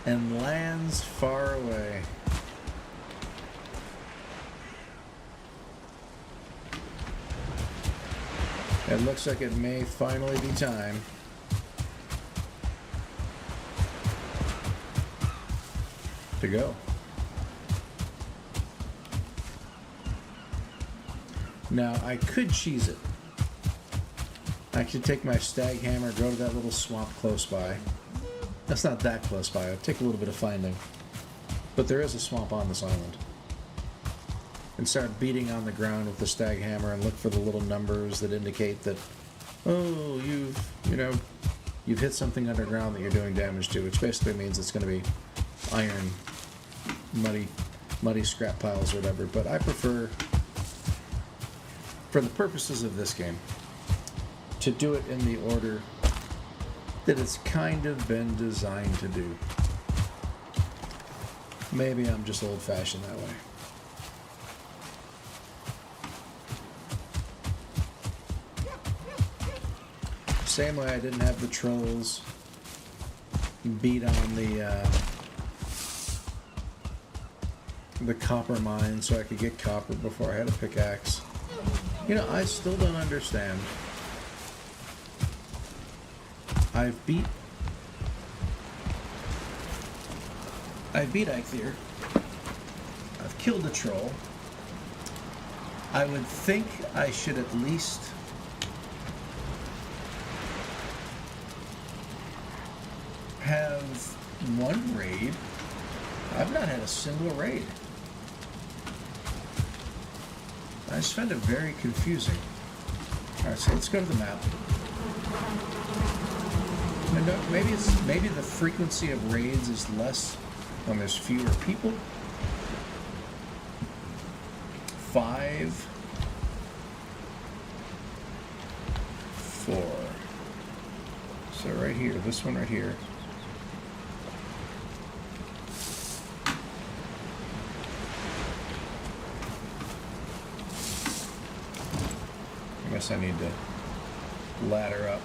Speaker 1: in lands far away. It looks like it may finally be time to go. Now, I could cheese it. I could take my stag hammer, go to that little swamp close by. That's not that close by. It'd take a little bit of finding. But there is a swamp on this island. And start beating on the ground with the stag hammer and look for the little numbers that indicate that, oh, you've hit something underground that you're doing damage to, which basically means it's going to be iron, muddy scrap piles or whatever. But I prefer, for the purposes of this game, to do it in the order that it's kind of been designed to do. Maybe I'm just old-fashioned that way. Same way I didn't have the trolls beat on the copper mine so I could get copper before I had a pickaxe. I still don't understand. I beat Eikthyr. I've killed a troll. I would think I should at least have one raid. I've not had a single raid. I just find it very confusing. Alright, so let's go to the map. Maybe the frequency of raids is less when there's fewer people. 5, 4. So right here, this one right here. I guess I need to ladder up.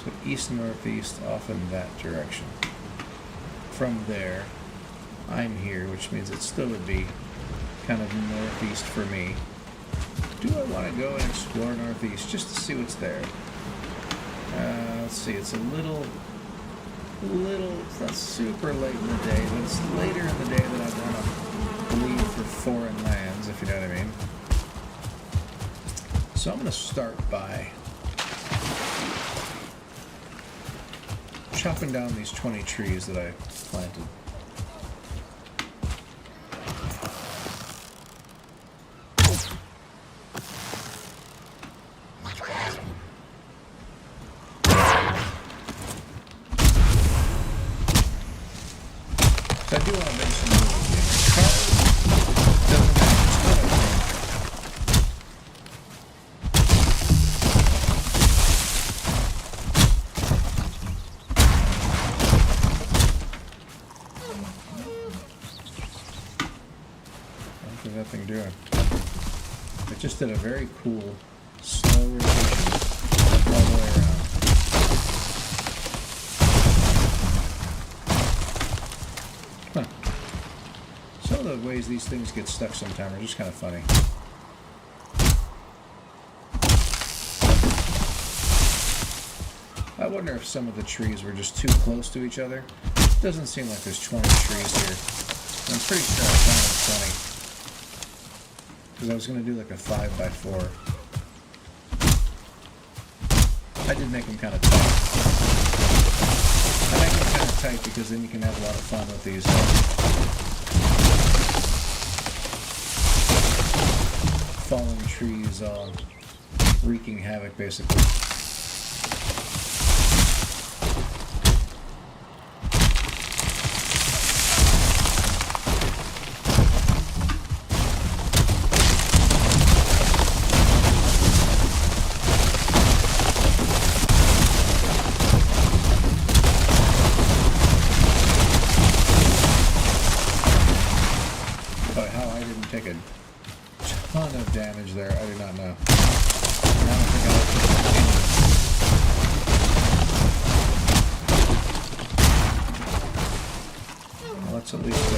Speaker 1: So east-northeast off in that direction. From there, I'm here, which means it still would be kind of northeast for me. Do I want to go and explore northeast just to see what's there? Let's see, it's it's not super late in the day, but it's later in the day than I'd want to leave for foreign lands, if you know what I mean. So I'm going to start by chopping down these 20 trees that I planted. So I do want to mention the card doesn't have a ton of room. What is that thing doing? It just did a very cool slow rotation all the way around. Huh. Some of the ways these things get stuck sometimes are just kind of funny. I wonder if some of the trees were just too close to each other. It doesn't seem like there's 20 trees here. I'm pretty sure I found 20. Because I was going to do like a 5x4. I did make them kind of tight. I make them kind of tight because then you can have a lot of fun with these. Fallen trees all wreaking havoc, basically. But how I didn't take a ton of damage there, I do not know. I don't think well, let's at least,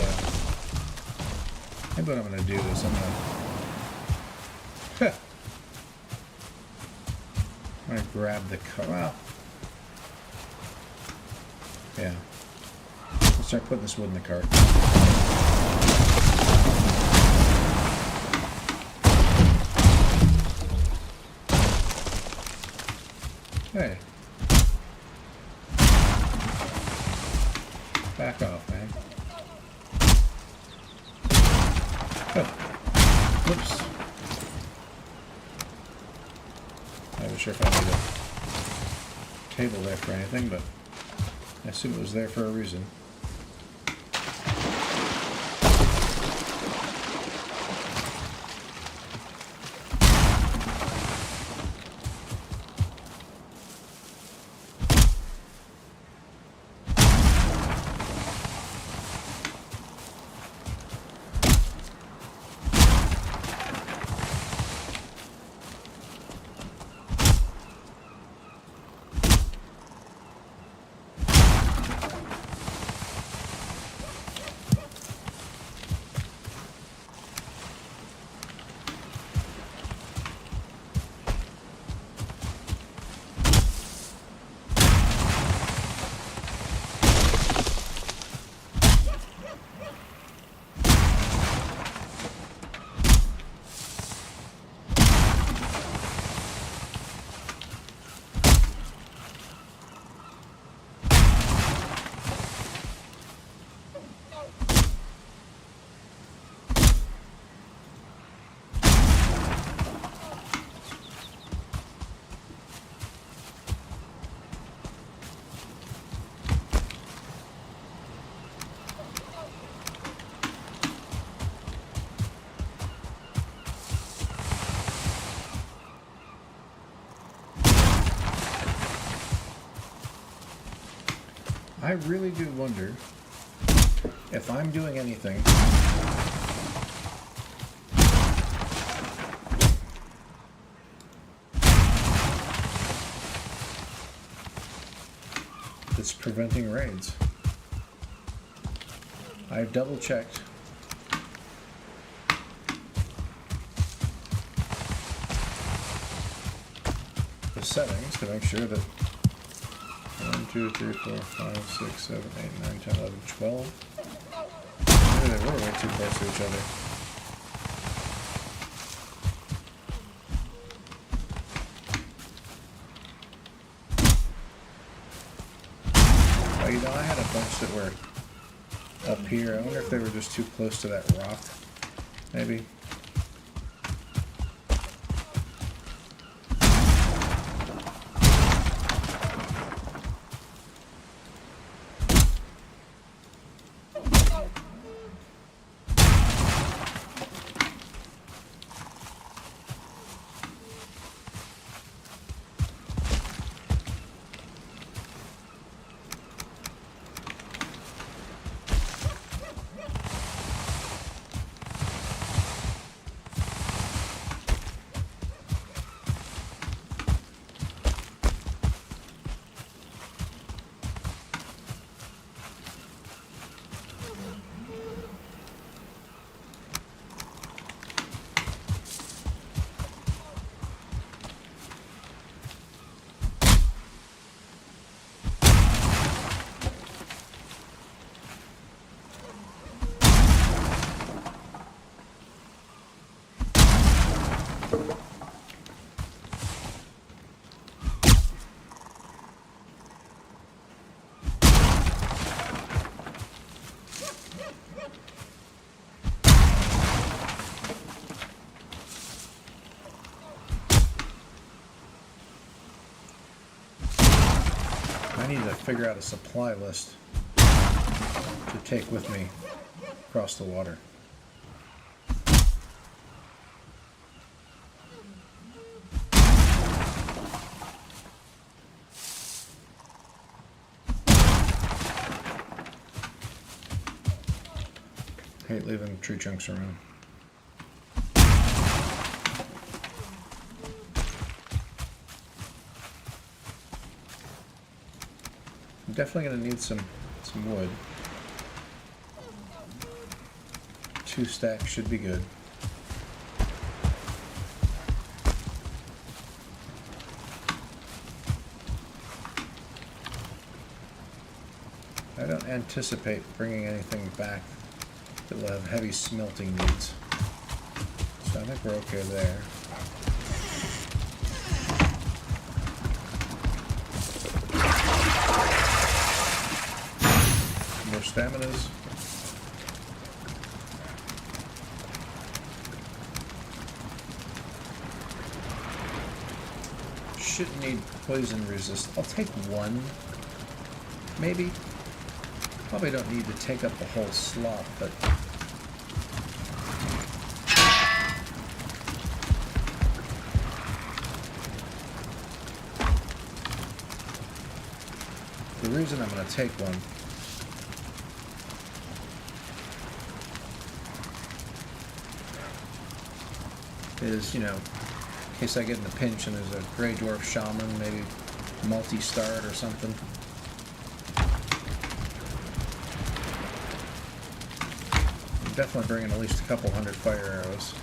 Speaker 1: maybe what I'm going to do is I'm going to grab the car. Well, yeah. Let's start putting this wood in the cart. Hey. Back off, man. Oh. Whoops. I'm not sure if I need a table there for anything, but I assume it was there for a reason. I really do wonder if I'm doing anything that's preventing raids. I've double checked. The settings to make sure that 1, 2, 3, 4, 5, 6, 7, 8, 9, 10, 11, 12. Maybe they were way too close to each other. Oh, you know, I had a bunch that were up here. I wonder if they were just too close to that rock. Maybe. I need to figure out a supply list to take with me across the water. Hate leaving tree chunks around. I'm definitely going to need some wood. 2 stacks should be good. I don't anticipate bringing anything back that will have heavy smelting needs. So I think we're okay there. More staminas. Shouldn't need poison resist. I'll take 1, maybe. Probably don't need to take up the whole slot, but the reason I'm going to take 1 is, you know, in case I get in a pinch and there's a Grey Dwarf Shaman, maybe multi-starred or something. I'm definitely bringing at least a couple 100 fire arrows.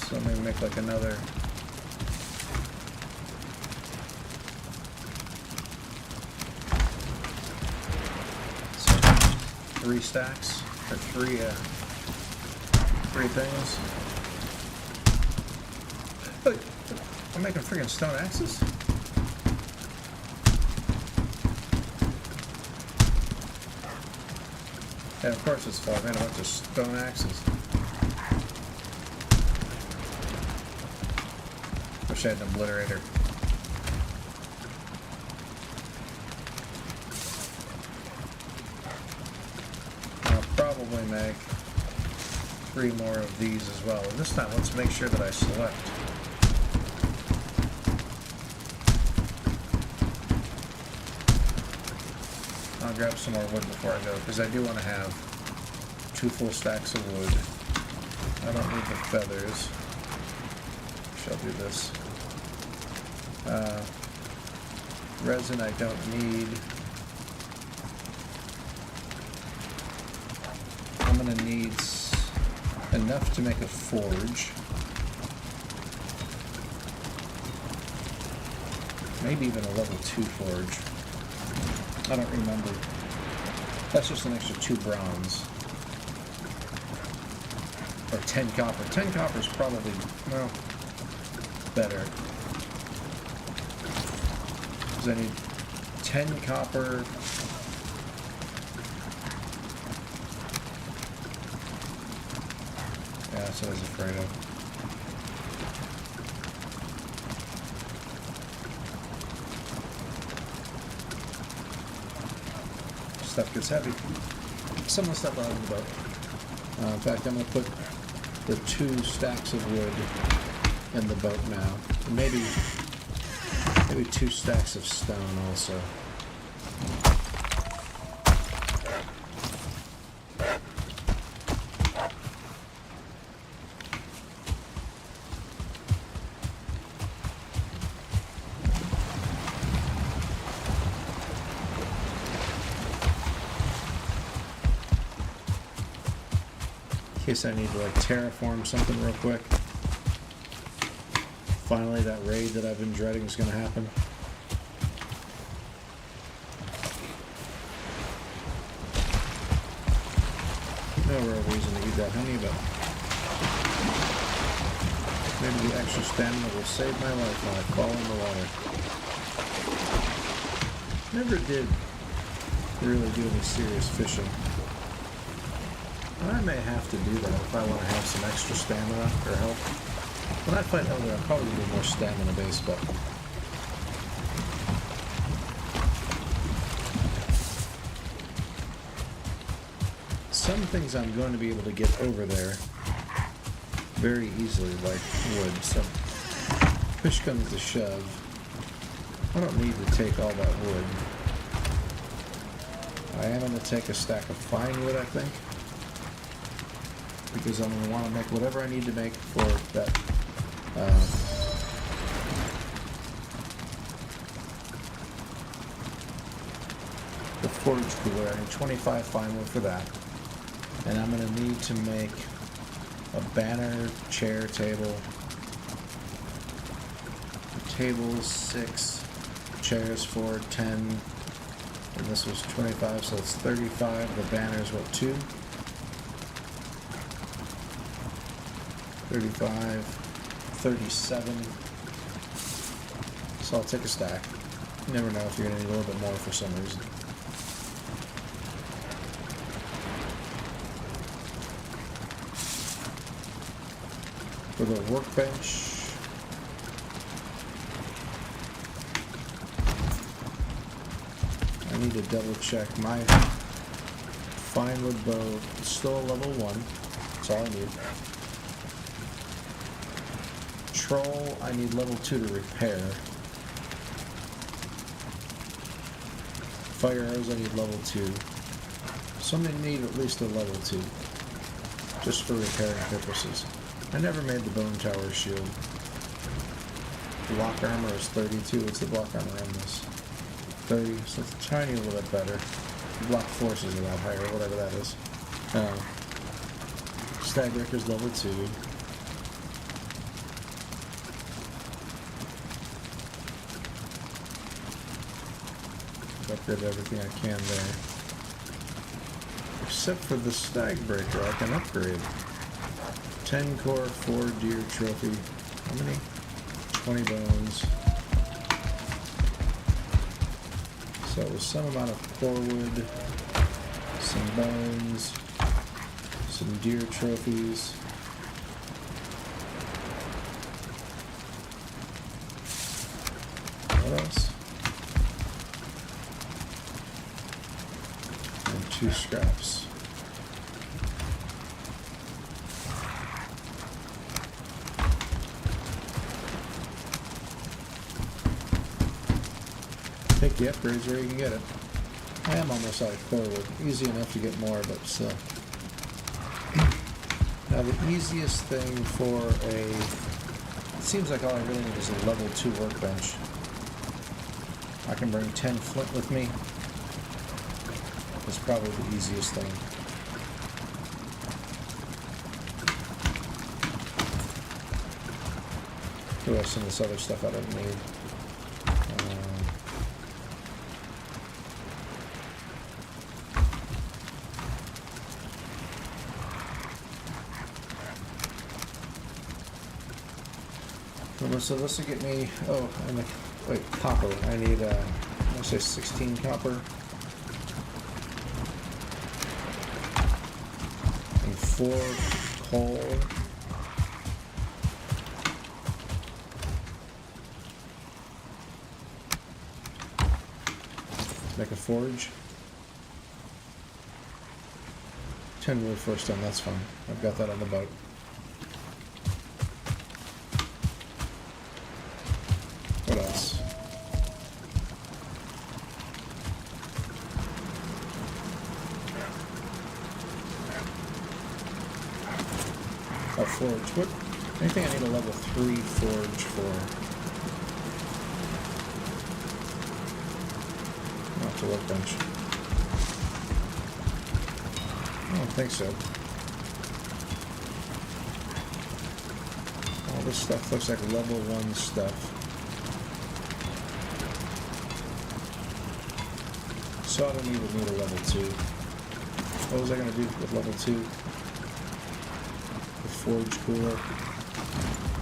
Speaker 1: So maybe make like another so 3 stacks or 3 things. Look, I'm making friggin' stone axes. Yeah, of course it's full. I made a bunch of stone axes. Wish I had an obliterator. I'll probably make 3 more of these as well. And this time, let's make sure that I select I'll grab some more wood before I go, because I do want to have 2 full stacks of wood. I don't need the feathers. Shall do this. Resin I don't need. I'm going to need enough to make a forge. Maybe even a level 2 forge. I don't remember. That's just an extra 2 bronze. Or 10 copper. 10 copper is probably, well, better. Because I need 10 copper. Yeah, that's what I was afraid of. Stuff gets heavy. Some of the stuff out of the boat. In fact, I'm going to put the 2 stacks of wood in the boat now. And maybe 2 stacks of stone also. In case I need to like terraform something real quick. Finally, that raid that I've been dreading is going to happen. No real reason to eat that honey, but maybe the extra stamina will save my life when I fall in the water. Never did really do any serious fishing. And I may have to do that if I want to have some extra stamina or health. When I fight Elder, I'll probably be more stamina based, but some things I'm going to be able to get over there very easily, like wood. So push comes to shove. I don't need to take all that wood. I am going to take a stack of fine wood, I think, because I'm going to want to make whatever I need to make for that the forge cooler. I need 25 fine wood for that. And I'm going to need to make a banner, chair, table. The table's 6, chairs 4, 10, and this was 25, so it's 35. The banner's what, 2? 35, 37. So I'll take a stack. You never know if you're going to need a little bit more for some reason. For the workbench, I need to double check my fine wood bow. It's still a level 1. That's all I need. Troll, I need level 2 to repair. Fire arrows, I need level 2. So I'm going to need at least a level 2, just for repairing purposes. I never made the bone tower shield. Block armor is 32. What's the block armor on this? 30, so it's a tiny little bit better. Block force is a lot higher, whatever that is. Stagbreaker's level 2. Upgrade everything I can there. Except for the Stagbreaker, I can upgrade. 10 core, 4 deer trophy. How many? 20 bones. So it was some amount of core wood, some bones, some deer trophies. What else? And 2 scraps. Take the upgrades where you can get it. I am almost out of core wood. Easy enough to get more, but still. Now the easiest thing for it seems like all I really need is a level 2 workbench. I can bring 10 flint with me. It's probably the easiest thing. The rest of this other stuff I don't need. So this will get me, wait, copper. I need, I say 16 copper. And 4 coal. Make a forge. 10 wood for stone, that's fine. I've got that on the boat. What else? A forge. What? Anything I need a level 3 forge for? Not the workbench. I don't think so. All this stuff looks like level 1 stuff. So I don't even need a level 2. What was I going to do with level 2? The forge cooler.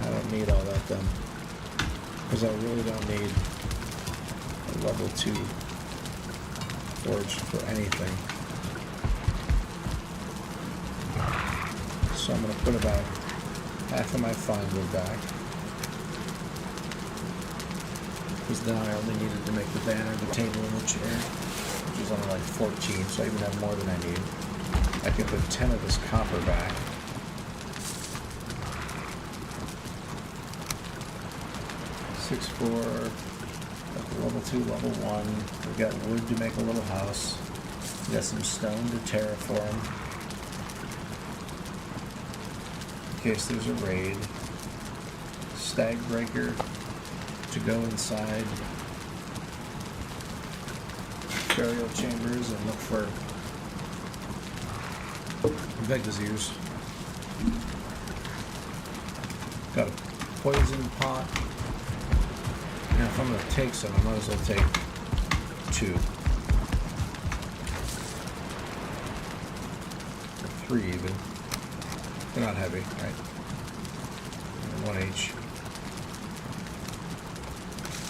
Speaker 1: I don't need all that then. Because I really don't need a level 2 forge for anything. So I'm going to put about half of my fine wood back. Because now I only needed to make the banner, the table, and the chair. Which is only like 14, so I even have more than I need. I can put 10 of this copper back. Six, 4, level 2, level 1. We've got wood to make a little house. We've got some stone to terraform. In case there's a raid. Stag breaker to go inside burial chambers and look for Vegaziers. Got a poison pot. Now if I'm going to take some, I might as well take 2. Or 3 even. They're not heavy, right? 1 each.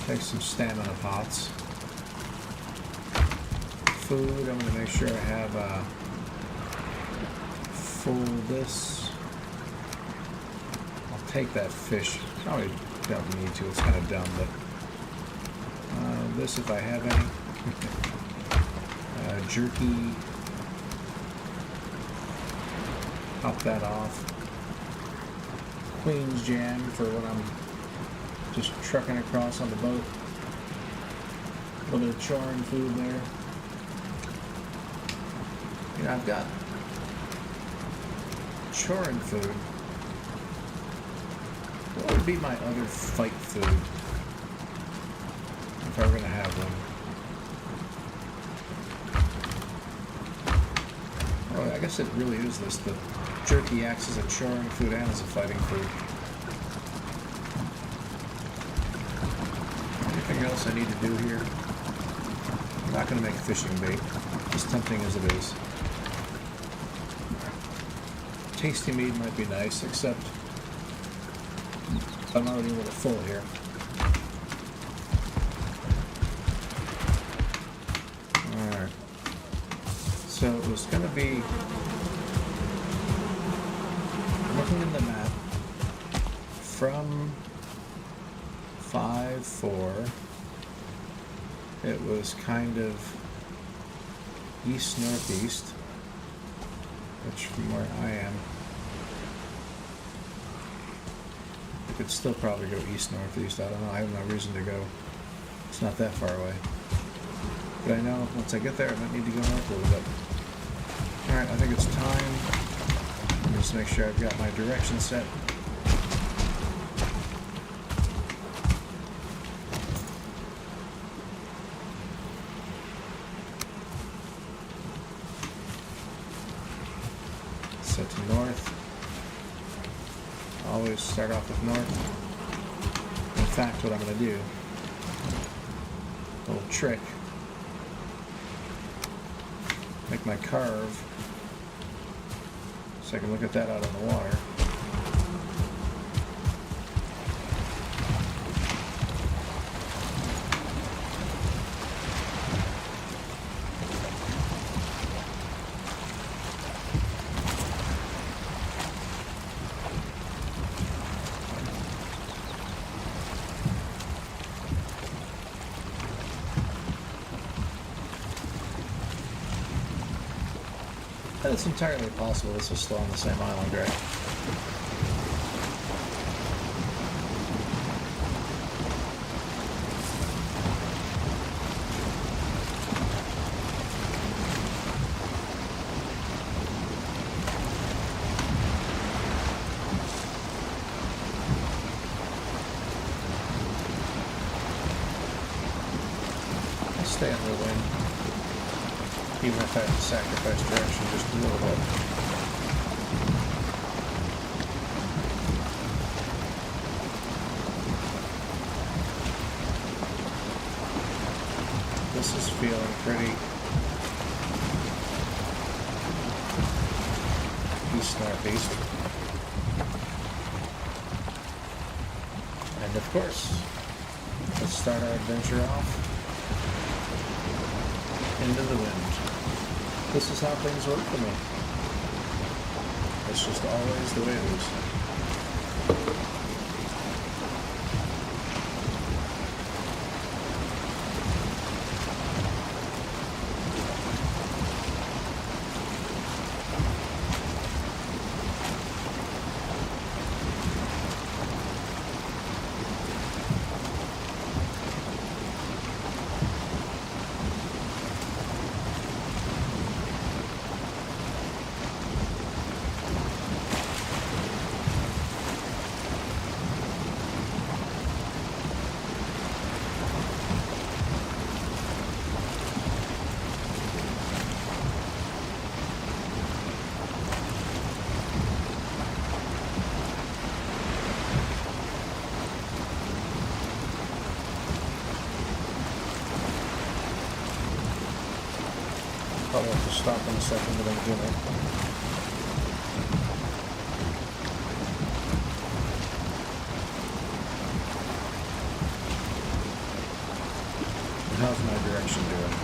Speaker 1: Take some stamina pots. Food, I'm going to make sure I have full this. I'll take that fish. Probably don't need to, it's kind of dumb, but this if I have any. Jerky. Pop that off. Queen's jam for when I'm just trucking across on the boat. A little bit of charring food there. You know, I've got charring food. What would be my other fight food? If I were going to have one. Oh, I guess it really is this. The jerky acts as a charring food and as a fighting food. Anything else I need to do here? I'm not going to make fishing bait, as tempting as it is. Tasty mead might be nice, except I'm already a little full here. Alright. So it was going to be, looking in the map, from 5-4, it was kind of east-northeast, which from where I am, I could still probably go east-northeast. I don't know. I have no reason to go. It's not that far away. But I know once I get there, I might need to go north a little bit. Alright, I think it's time. Let me just make sure I've got my direction set. Set to north. Always start off with north. In fact, what I'm going to do, a little trick, make my carve so I can look at that out on the water. And it's entirely possible this is still on the same island, right? I'll stay under the wind. Even if I have to sacrifice direction just a little bit. This is feeling pretty east-northeast. And of course, let's start our adventure off into the wind. This is how things work for me. It's just always the way it is. Probably have to stop in a second, but I'm doing it. How's my direction doing?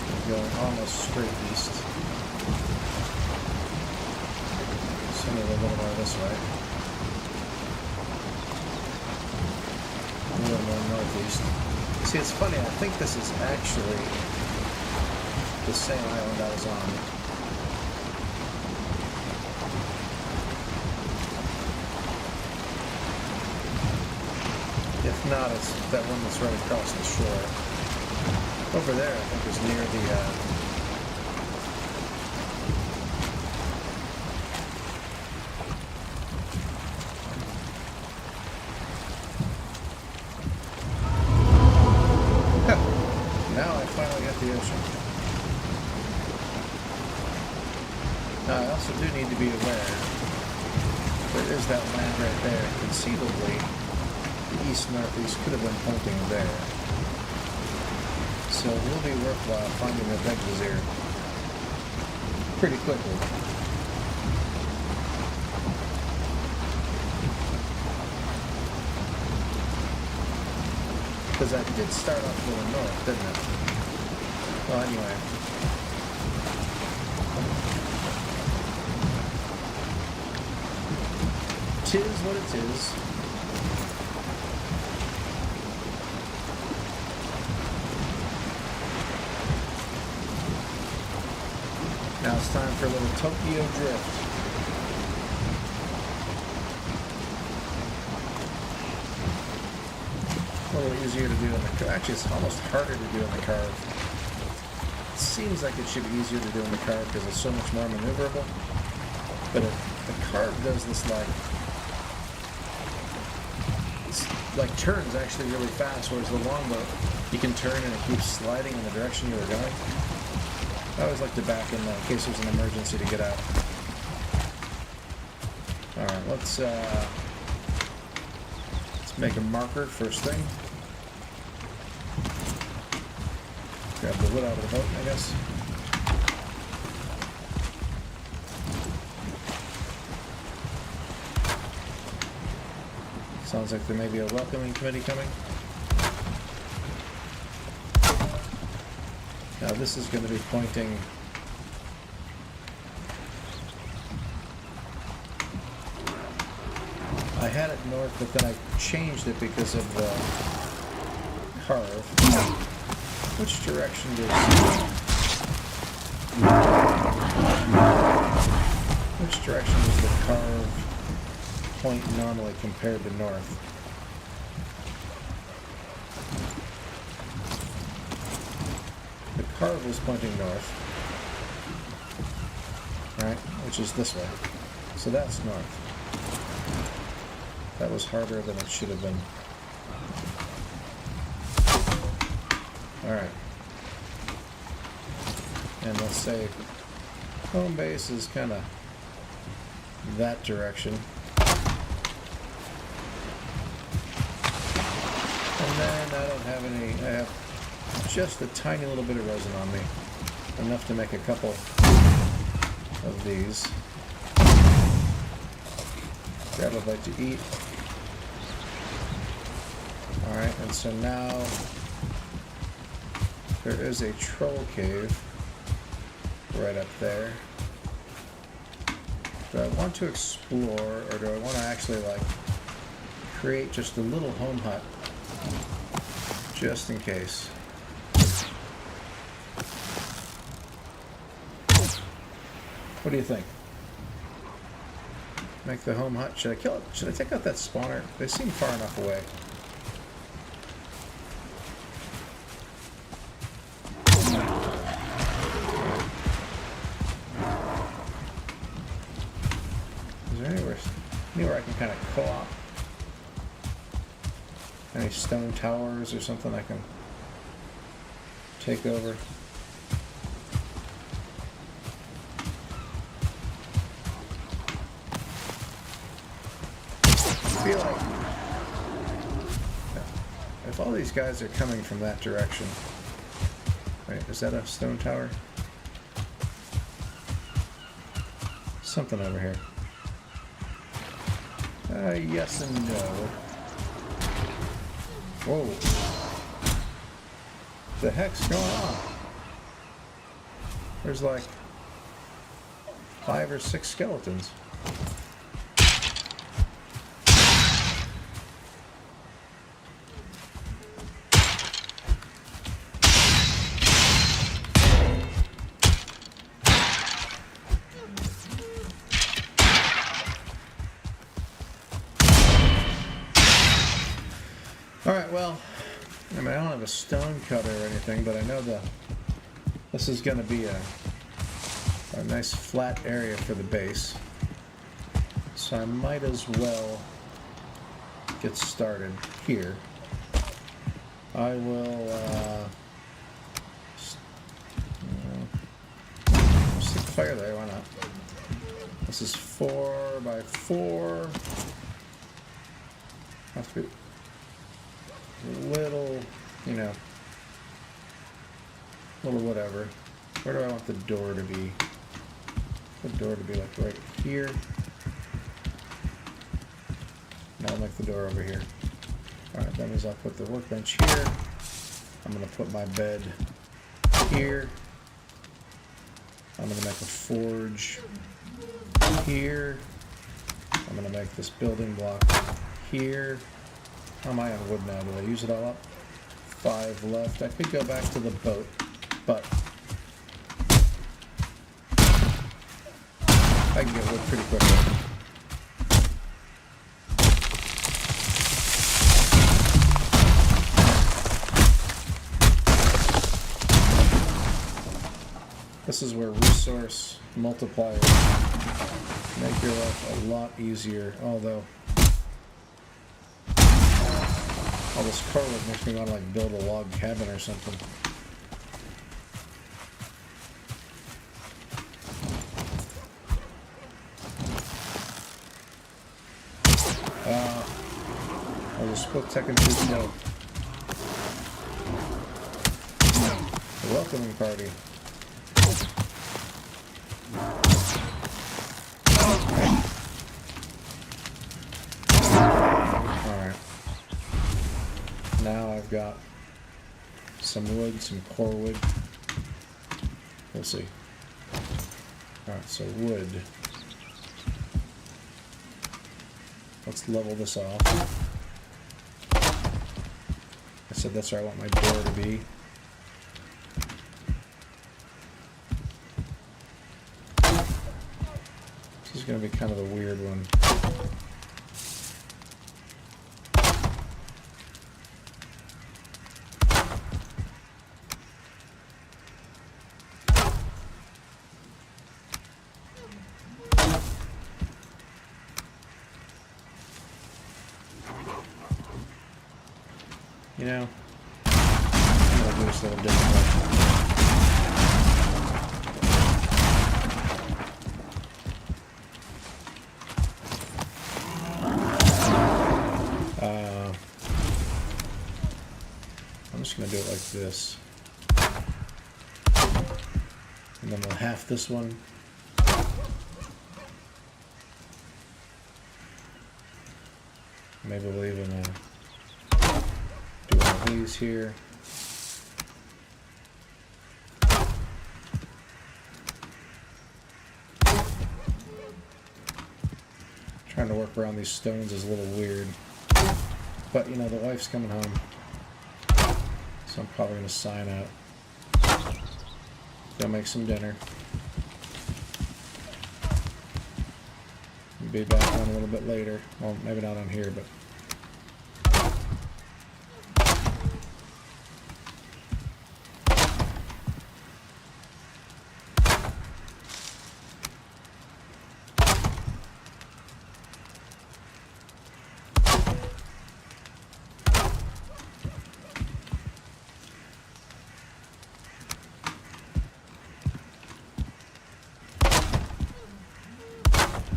Speaker 1: I'm going almost straight east. Send it a little more this way. A little more northeast. See, it's funny, I think this is actually the same island I was on. If not, it's that one that's right across the shore. Over there, I think, is near the now I finally got the ocean. Now, I also do need to be aware there is that land right there. Conceivably, the east-northeast could have been pointing there. So it will be worthwhile finding the edges here pretty quickly. Because I did start off going north, didn't it? Well, anyway. Tis what it is. Now it's time for a little Tokyo drift. little easier to do in the... Actually, it's almost harder to do in the carve. It seems like it should be easier to do in the carve because it's so much more maneuverable. But the carve does this like turns actually really fast, whereas the longbow, you can turn and it keeps sliding in the direction you were going. I always like to back in case there's an emergency to get out. Alright, let's make a marker first thing. Grab the wood out of the boat, I guess. Sounds like there may be a welcoming committee coming. Now this is going to be pointing... I had it north, but then I changed it because of the carve. Which direction does... Which direction does the carve point normally compared to north? The carve is pointing north, right? Which is this way. So that's north. That was harder than it should have been. Alright. And let's say home base is kind of that direction. And then I don't have any, I have just a tiny little bit of resin on me. Enough to make a couple of these. Grab a bite to eat. Alright, and so now there is a troll cave right up there. Do I want to explore, or do I want to actually like create just a little home hut just in case? What do you think? Make the home hut. Should I kill it? Should I take out that spawner? They seem far enough away. Is there anywhere I can kind of co-op? Any stone towers or something I can take over? I feel like if all these guys are coming from that direction, right? Is that a stone tower? Something over here. Yes and no. Whoa. The heck's going on? There's like 5 or 6 skeletons. Alright, well, I mean, I don't have a stone cutter or anything, but I know this is going to be a nice flat area for the base. So I might as well get started here. I will stick the fire there, why not? This is 4 by 4. Have to be little, you know, little whatever. Where do I want the door to be? The door to be like right here. Now I'll make the door over here. Alright, that means I'll put the workbench here. I'm going to put my bed here. I'm going to make a forge here. I'm going to make this building block here. How am I on wood now? Did I use it all up? 5 left. I could go back to the boat, but I can get wood pretty quickly. This is where resource multipliers make your life a lot easier, although all this cardwood makes me want to like build a log cabin or something. I'll just split Tekken 2 slow. The welcoming party. Alright. Now I've got some wood, some core wood. We'll see. Alright, so wood. Let's level this off. I said that's where I want my door to be. This is going to be kind of a weird one. You know, I'm going to do this a little differently. I'm just going to do it like this. And then we'll half this one. Maybe we'll even do one of these here. Trying to work around these stones is a little weird. But, you know, the wife's coming home. So I'm probably going to sign out. Go make some dinner. Be back on a little bit later. Well, maybe not on here, but...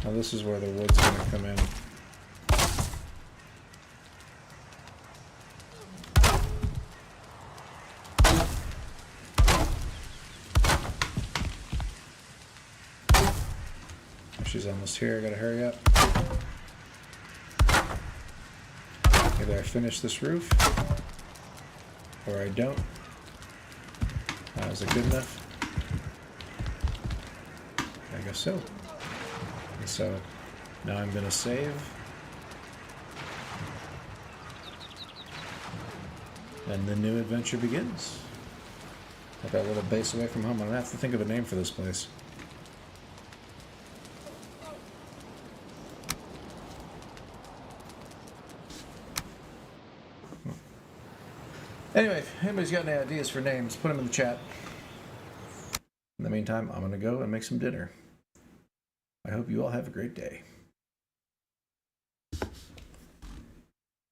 Speaker 1: Now this is where the wood's going to come in. She's almost here, I gotta hurry up. Either I finish this roof, or I don't. Is it good enough? I guess so. So now I'm going to save. And the new adventure begins. Got that little base away from home. I'm going to have to think of a name for this place. Anyway, if anybody's got any ideas for names, put them in the chat. In the meantime, I'm going to go and make some dinner. I hope you all have a great day.